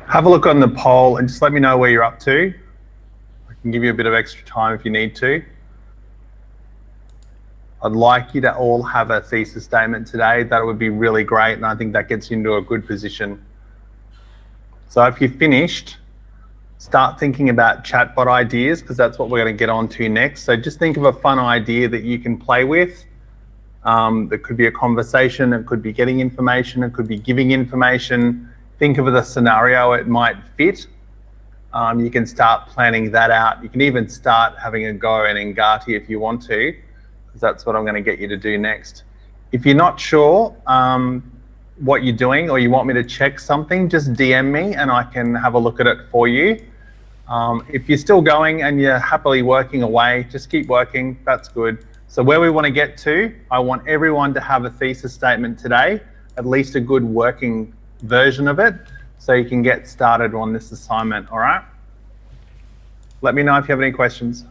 Have a look on the poll and just let me know where you're up to. I can give you a bit of extra time if you need to. I'd like you to all have a thesis statement today. That would be really great, and I think that gets you into a good position. So if you're finished, start thinking about chatbot ideas, because that's what we're going to get on to next. So just think of a fun idea that you can play with. That could be a conversation, it could be getting information, it could be giving information. Think of the scenario it might fit. you can start planning that out. You can even start having a go in Ngati if you want to, because that's what I'm going to get you to do next. If you're not sure what you're doing, or you want me to check something, just DM me and I can have a look at it for you. If you're still going and you're happily working away, just keep working. That's good. So where we want to get to, I want everyone to have a thesis statement today, at least a good working version of it, so you can get started on this assignment, all right? Let me know if you have any questions.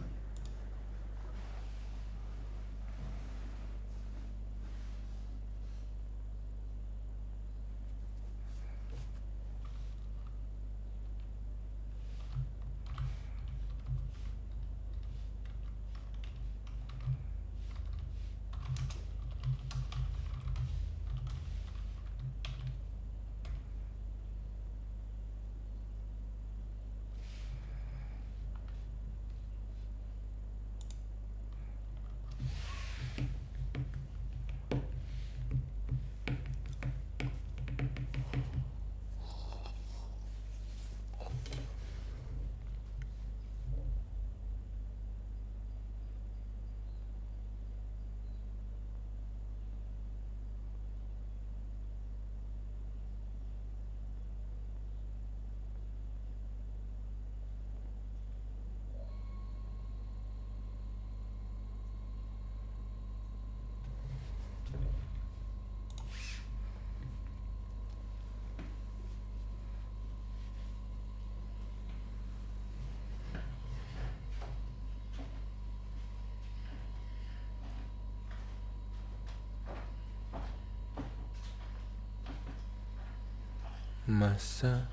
Masa.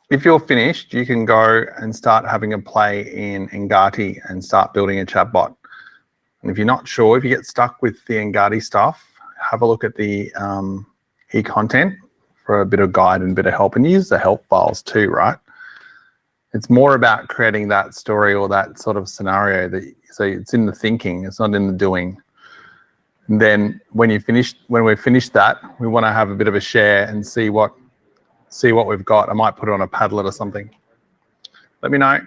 If you're finished, you can go and start having a play in Ngati and start building a chatbot. And if you're not sure, if you get stuck with the Ngati stuff, have a look at the e-content for a bit of guide and a bit of help, and use the help files too, right? It's more about creating that story or that sort of scenario so it's in the thinking, it's not in the doing. And then when we've finished that, we want to have a bit of a share and see what we've got. I might put it on a Padlet or something. Let me know.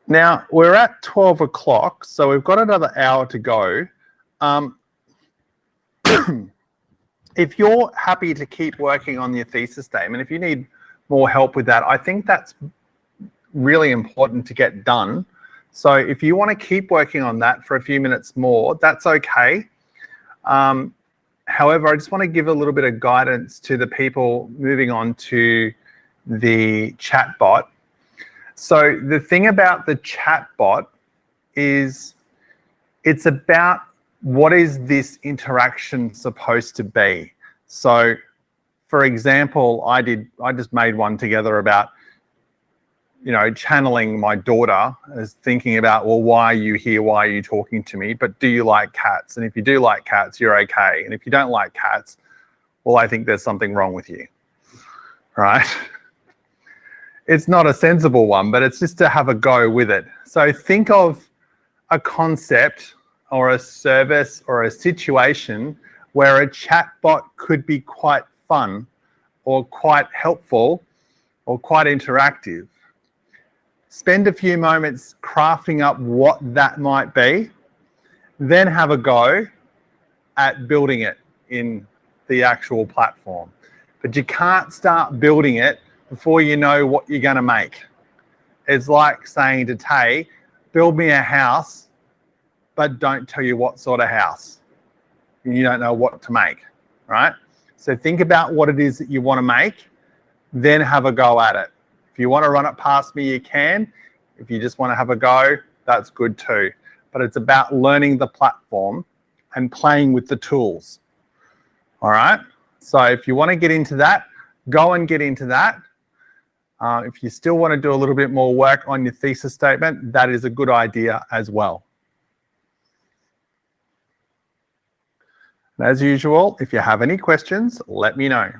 Now, we're at 12 o'clock, so we've got another hour to go. If you're happy to keep working on your thesis statement, if you need more help with that, I think that's really important to get done. So if you want to keep working on that for a few minutes more, that's okay. However, I just want to give a little bit of guidance to the people moving on to the chatbot. So the thing about the chatbot is it's about what is this interaction supposed to be. So for example, I just made one together about, channeling my daughter as thinking about, well, why are you here? Why are you talking to me? But do you like cats? And if you do like cats, you're okay. And if you don't like cats, well, I think there's something wrong with you, right? It's not a sensible one, but it's just to have a go with it. So think of a concept or a service or a situation where a chatbot could be quite fun or quite helpful or quite interactive. spend a few moments crafting up what that might be, then have a go at building it in the actual platform. But you can't start building it before you know what you're going to make. It's like saying to Tay, build me a house, but don't tell you what sort of house. You don't know what to make, right? So think about what it is that you want to make, then have a go at it. If you want to run it past me, you can. If you just want to have a go, that's good too. But it's about learning the platform and playing with the tools. All right? So if you want to get into that, go and get into that. If you still want to do a little bit more work on your thesis statement, that is a good idea as well. And as usual, if you have any questions, let me know.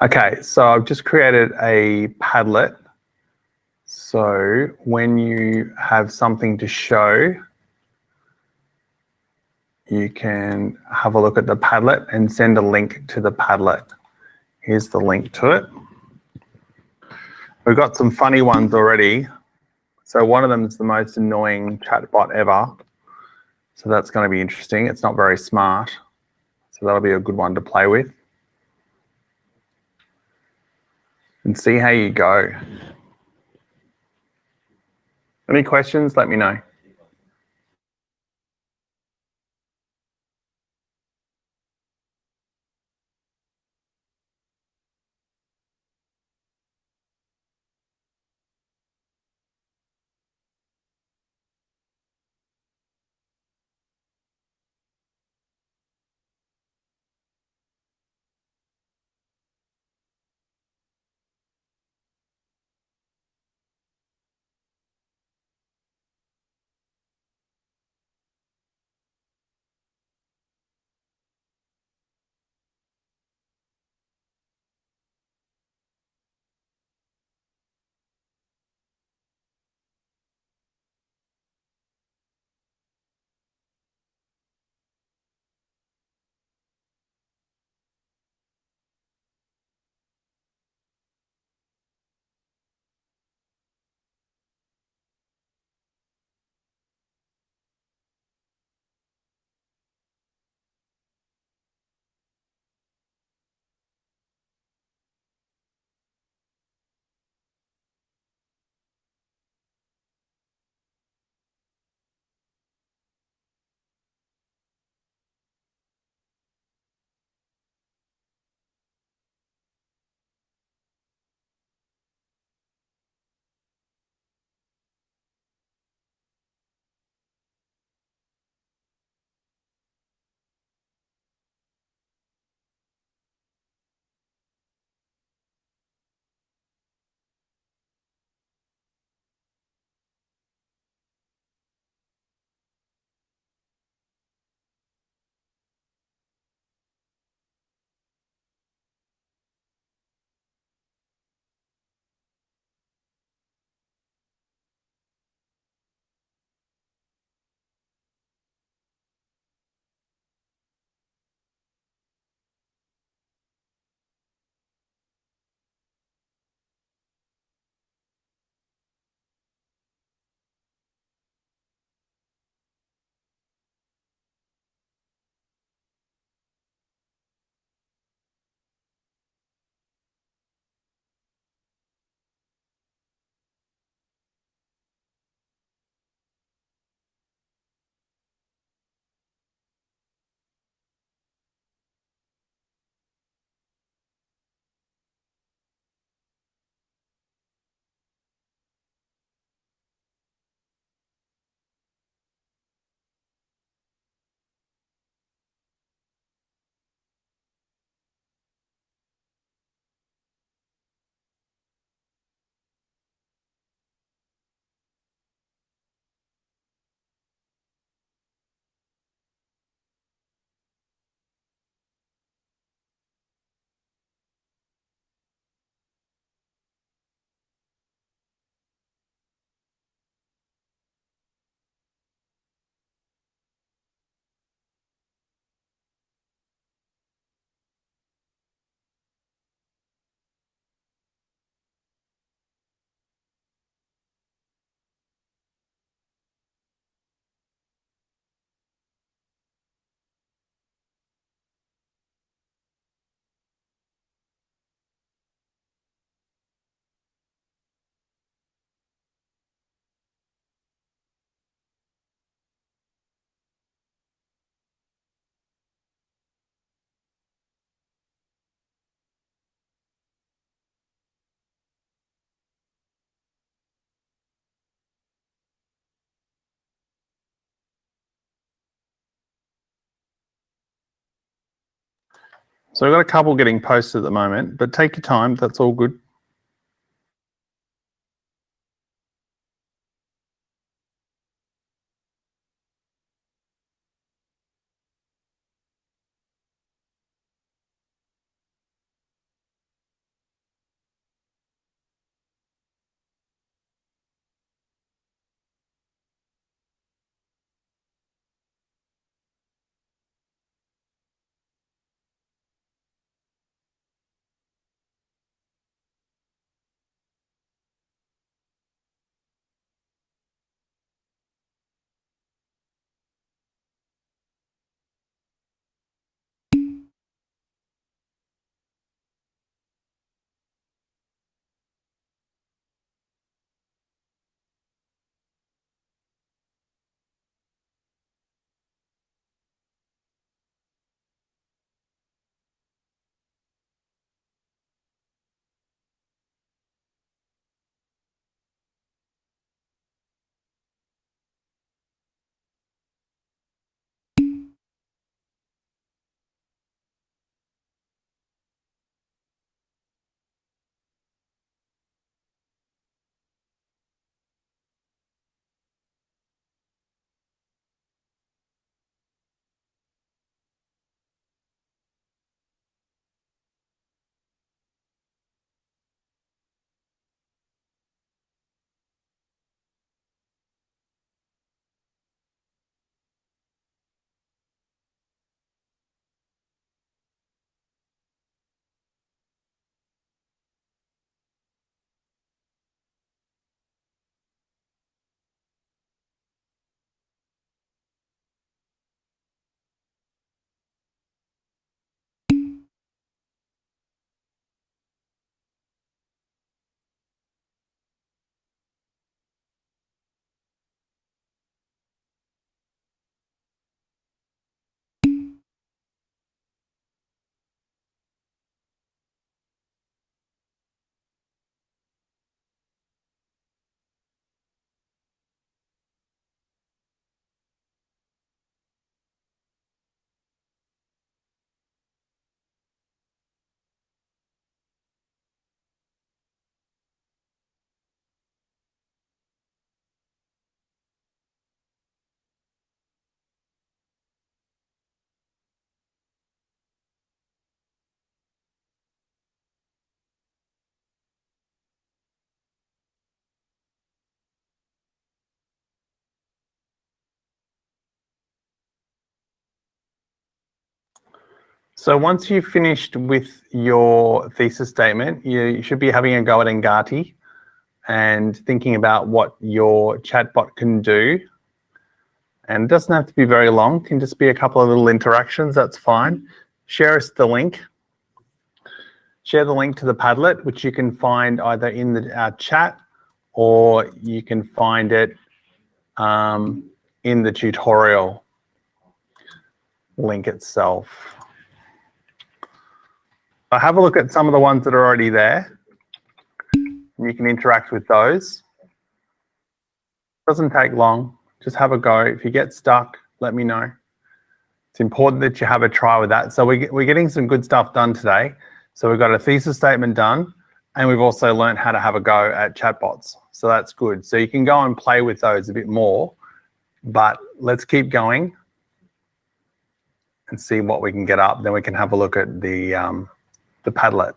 Okay, so I've just created a Padlet. So when you have something to show, you can have a look at the Padlet and send a link to the Padlet. Here's the link to it. We've got some funny ones already. So one of them is the most annoying chatbot ever. So that's going to be interesting. It's not very smart. So that'll be a good one to play with. And see how you go. Any questions? Let me know. So I've got a couple getting posted at the moment, but take your time. That's all good. So once you've finished with your thesis statement, you should be having a go at Ngati and thinking about what your chatbot can do. And it doesn't have to be very long, it can just be a couple of little interactions, that's fine. Share us the link. Share the link to the Padlet, which you can find either in our chat or you can find it in the tutorial link itself. Have a look at some of the ones that are already there. You can interact with those. Doesn't take long. Just have a go. If you get stuck, let me know. It's important that you have a try with that. So we're getting some good stuff done today. So we've got a thesis statement done, and we've also learned how to have a go at chatbots. So that's good. So you can go and play with those a bit more, but let's keep going and see what we can get up. Then we can have a look at the Padlet.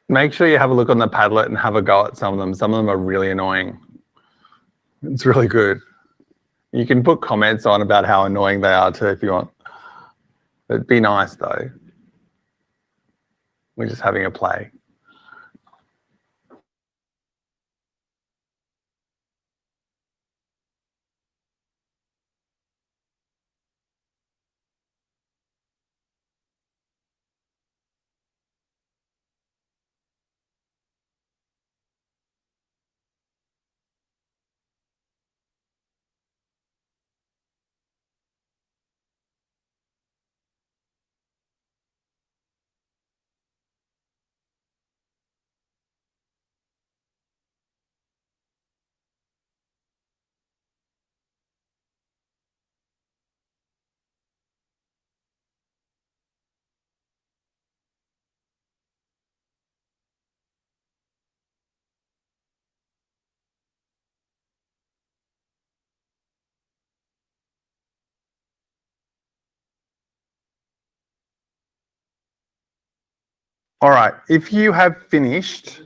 Make sure you have a look on the Padlet and have a go at some of them. Some of them are really annoying. It's really good. You can put comments on about how annoying they are too if you want. It'd be nice though. We're just having a play. All right, if you've finished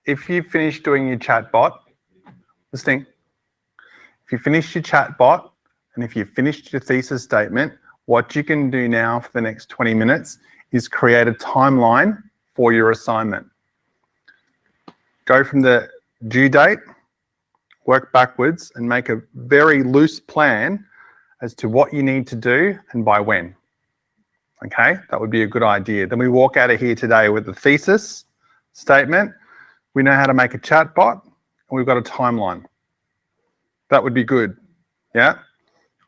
doing your chatbot, listening, if you finished your chatbot and if you've finished your thesis statement, what you can do now for the next 20 minutes is create a timeline for your assignment. Go from the due date, work backwards and make a very loose plan as to what you need to do and by when. Okay, that would be a good idea. Then we walk out of here today with the thesis statement. We know how to make a chatbot and we've got a timeline. That would be good. Yeah,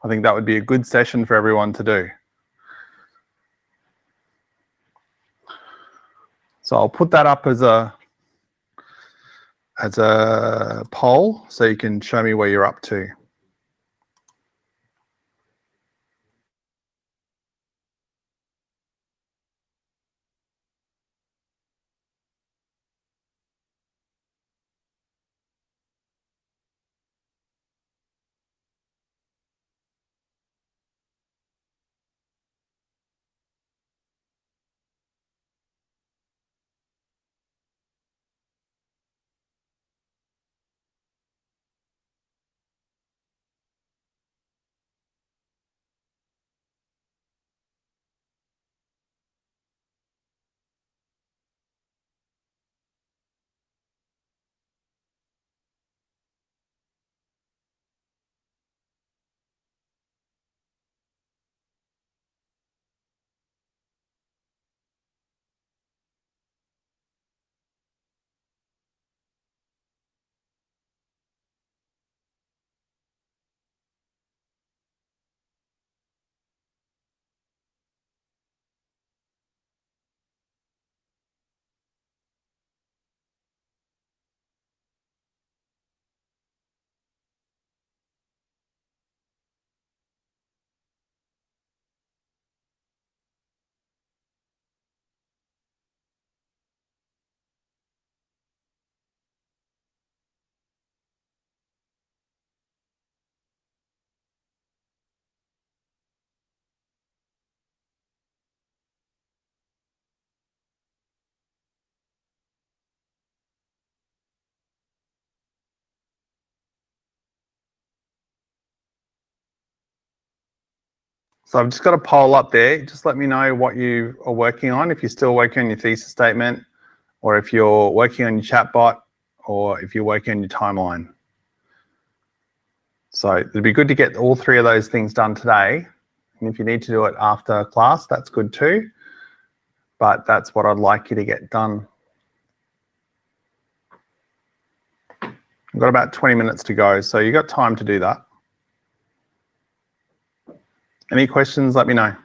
I think that would be a good session for everyone to do. So I'll put that up as a poll so you can show me where you're up to. So I've just got a poll up there. Just let me know what you are working on, if you're still working on your thesis statement, or if you're working on your chatbot, or if you're working on your timeline. So it'd be good to get all three of those things done today. And if you need to do it after class, that's good too. But that's what I'd like you to get done. I've got about 20 minutes to go, so you've got time to do that. Any questions, let me know.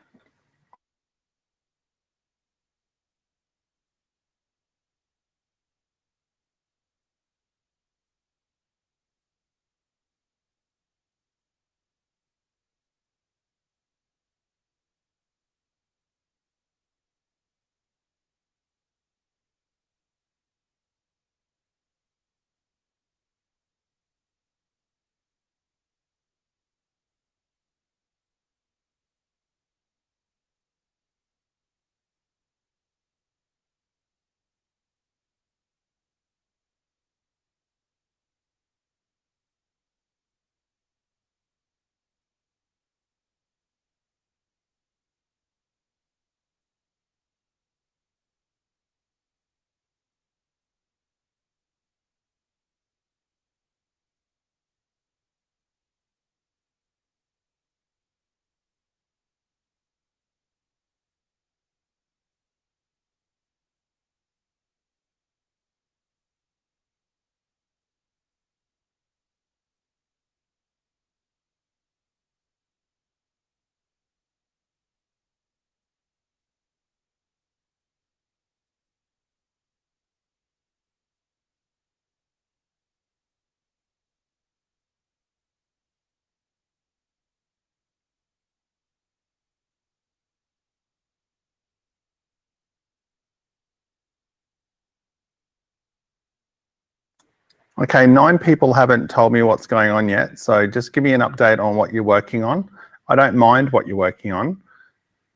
Okay, 9 people haven't told me what's going on yet, so just give me an update on what you're working on. I don't mind what you're working on.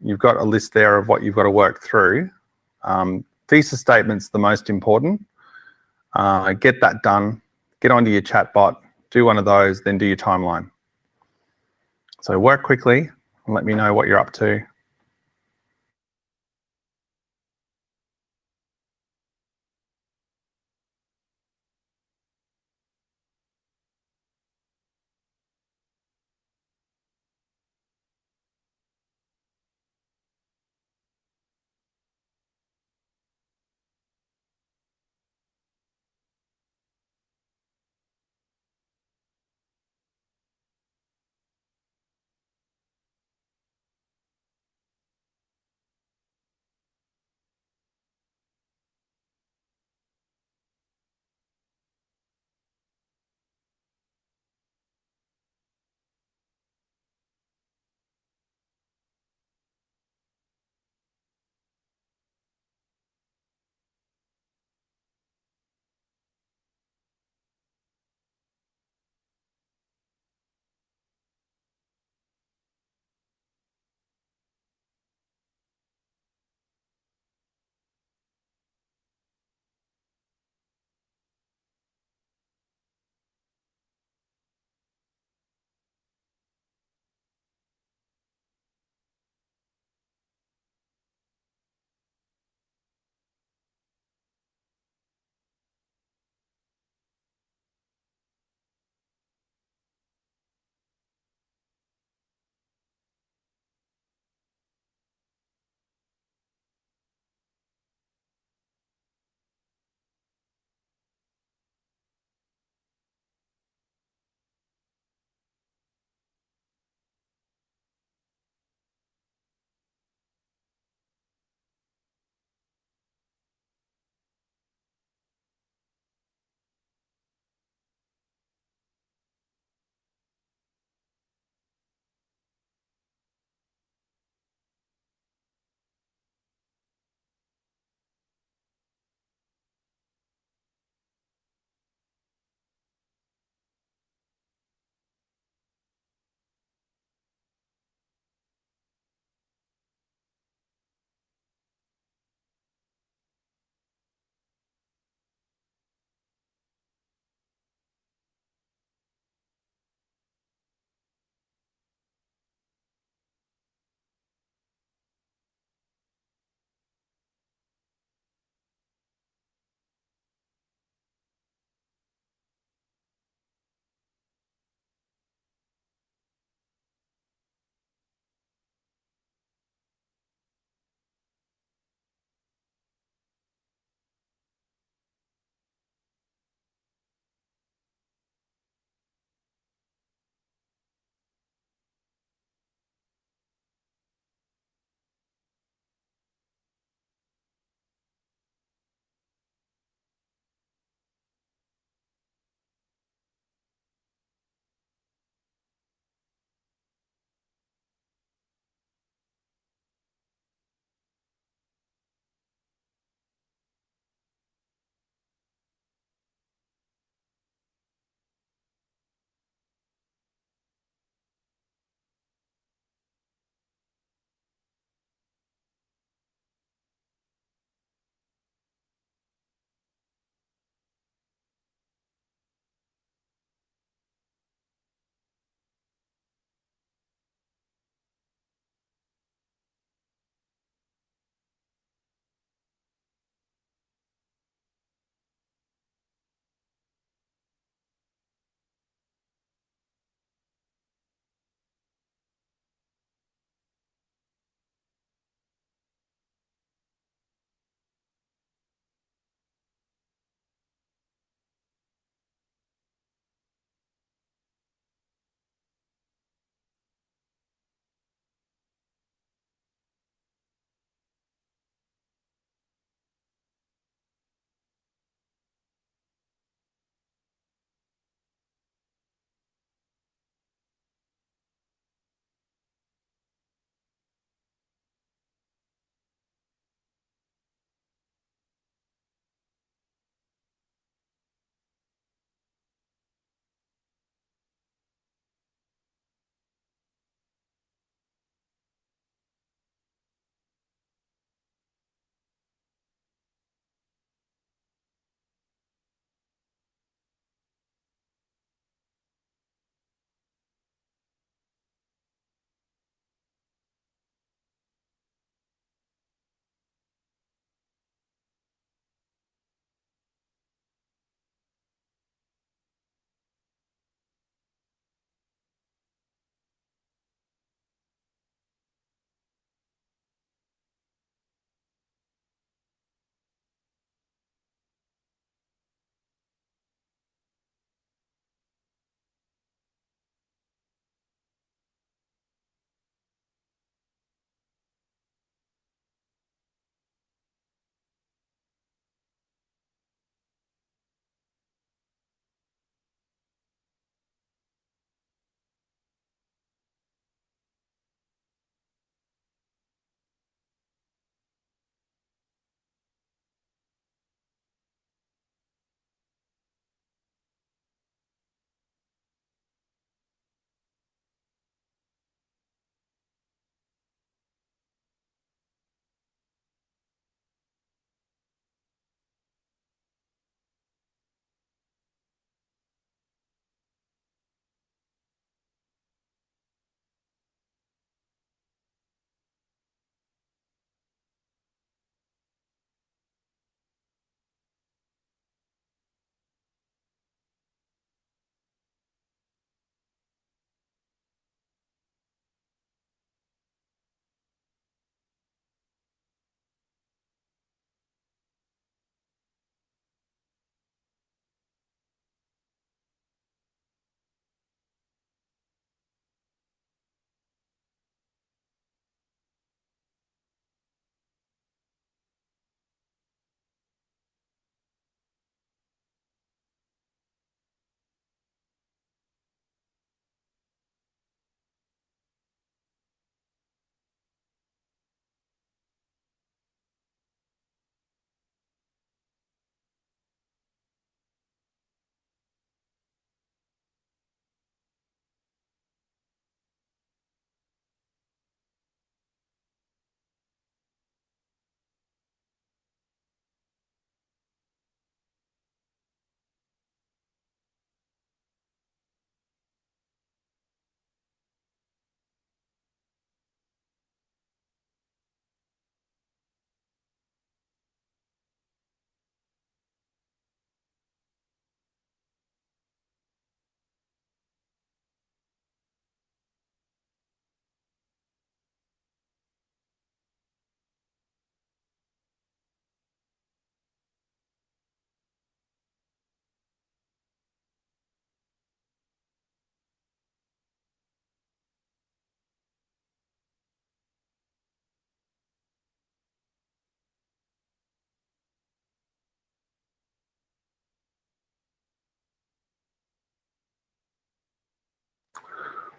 You've got a list there of what you've got to work through. Thesis statement's the most important. Get that done, get onto your chatbot, do one of those, then do your timeline. So work quickly and let me know what you're up to.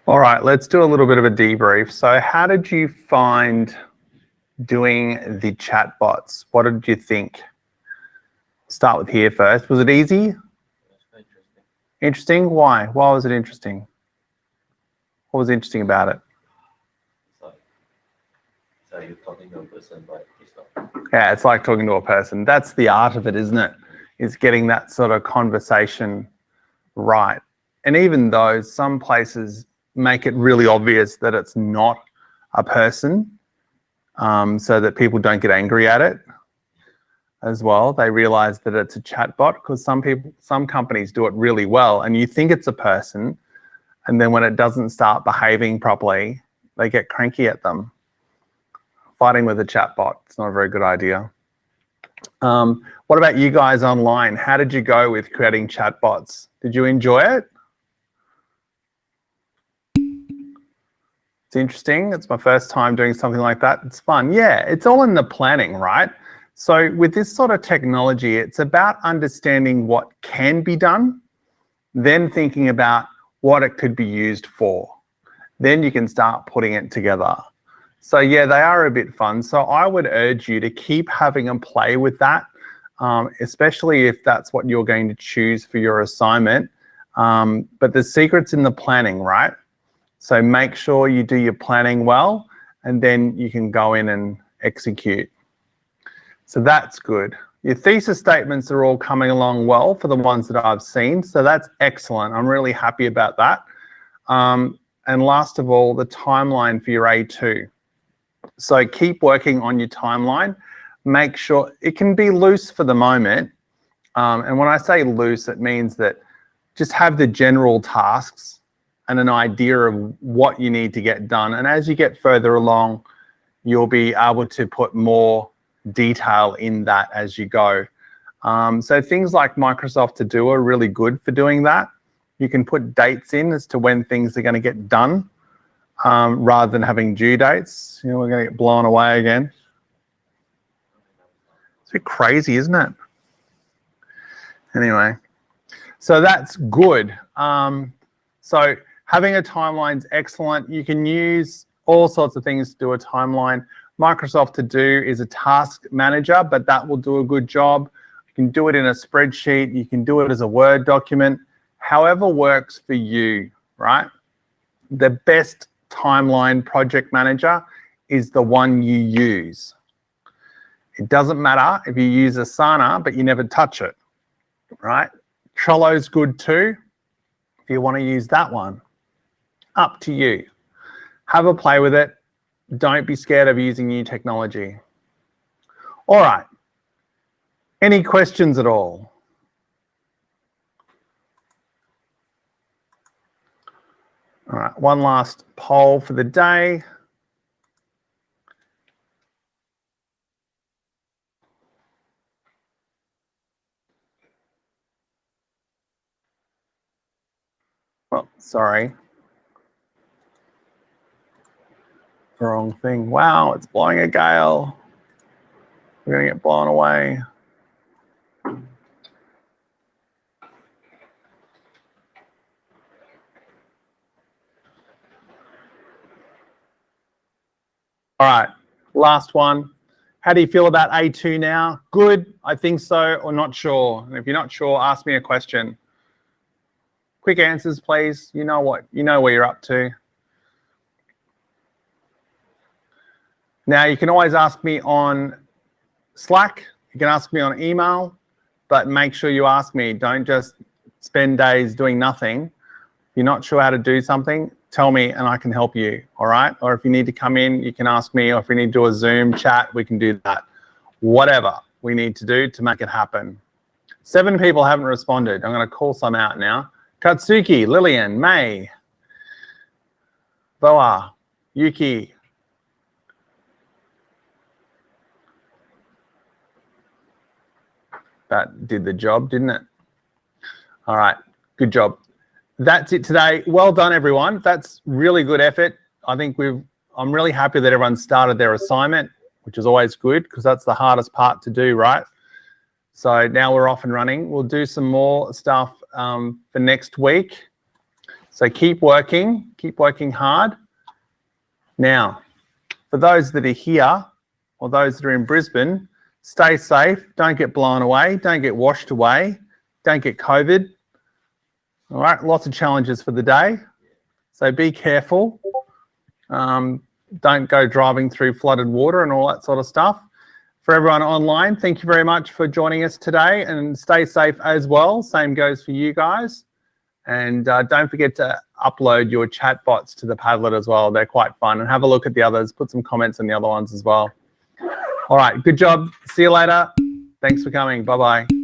All right, let's do a little bit of a debrief. So how did you find doing the chatbots? What did you think? Start with here first. Was it easy? Interesting? Why? Why was it interesting? What was interesting about it? So you're talking to a person, but it's not. Yeah, it's like talking to a person. That's the art of it, isn't it? Is getting that sort of conversation right. And even though some places make it really obvious that it's not a person, so that people don't get angry at it as well. They realize that it's a chatbot, because some companies do it really well and you think it's a person, and then when it doesn't start behaving properly, they get cranky at them. Fighting with a chatbot, it's not a very good idea. What about you guys online? How did you go with creating chatbots? Did you enjoy it? It's interesting. It's my first time doing something like that. It's fun. Yeah, it's all in the planning, right? So with this sort of technology, it's about understanding what can be done, then thinking about what it could be used for. Then you can start putting it together. So yeah, they are a bit fun. So I would urge you to keep having a play with that, especially if that's what you're going to choose for your assignment. But the secret's in the planning, right? So make sure you do your planning well, and then you can go in and execute. So that's good. Your thesis statements are all coming along well for the ones that I've seen. So that's excellent. I'm really happy about that. And last of all, the timeline for your A2. So keep working on your timeline. Make sure it can be loose for the moment. And when I say loose, it means that just have the general tasks and an idea of what you need to get done. And as you get further along, you'll be able to put more detail in that as you go. So things like Microsoft To Do are really good for doing that. You can put dates in as to when things are going to get done, rather than having due dates. You know, we're going to get blown away again. It's a bit crazy, isn't it? Anyway, so that's good. So having a timeline is excellent. You can use all sorts of things to do a timeline. Microsoft To Do is a task manager, but that will do a good job. You can do it in a spreadsheet. You can do it as a Word document, however works for you, right? The best timeline project manager is the one you use. It doesn't matter if you use Asana, but you never touch it, right? Trello's good too, if you want to use that one. Up to you. Have a play with it. Don't be scared of using new technology. All right. Any questions at all? All right, one last poll for the day. Oh, sorry. Wrong thing. Wow, it's blowing a gale. We're going to get blown away. All right, last one. How do you feel about A2 now? Good, I think so, or not sure? And if you're not sure, ask me a question. Quick answers, please. You know where you're up to. Now, you can always ask me on Slack. You can ask me on email, but make sure you ask me. Don't just spend days doing nothing. If you're not sure how to do something, tell me and I can help you, all right? Or if you need to come in, you can ask me, or if we need to do a Zoom chat, we can do that. Whatever we need to do to make it happen. 7 people haven't responded. I'm going to call some out now. Katsuki, Lillian, May, Boa, Yuki. That did the job, didn't it? All right, good job. That's it today. Well done, everyone. That's really good effort. I think I'm really happy that everyone started their assignment, which is always good because that's the hardest part to do, right? So now we're off and running. We'll do some more stuff for next week. So keep working hard. Now, for those that are here or those that are in Brisbane, stay safe, don't get blown away, don't get washed away, don't get COVID. All right, lots of challenges for the day. So be careful. Don't go driving through flooded water and all that sort of stuff. For everyone online, thank you very much for joining us today, and stay safe as well. Same goes for you guys. And don't forget to upload your chat bots to the Padlet as well. They're quite fun. And have a look at the others. Put some comments on the other ones as well. All right, good job. See you later. Thanks for coming. Bye-bye.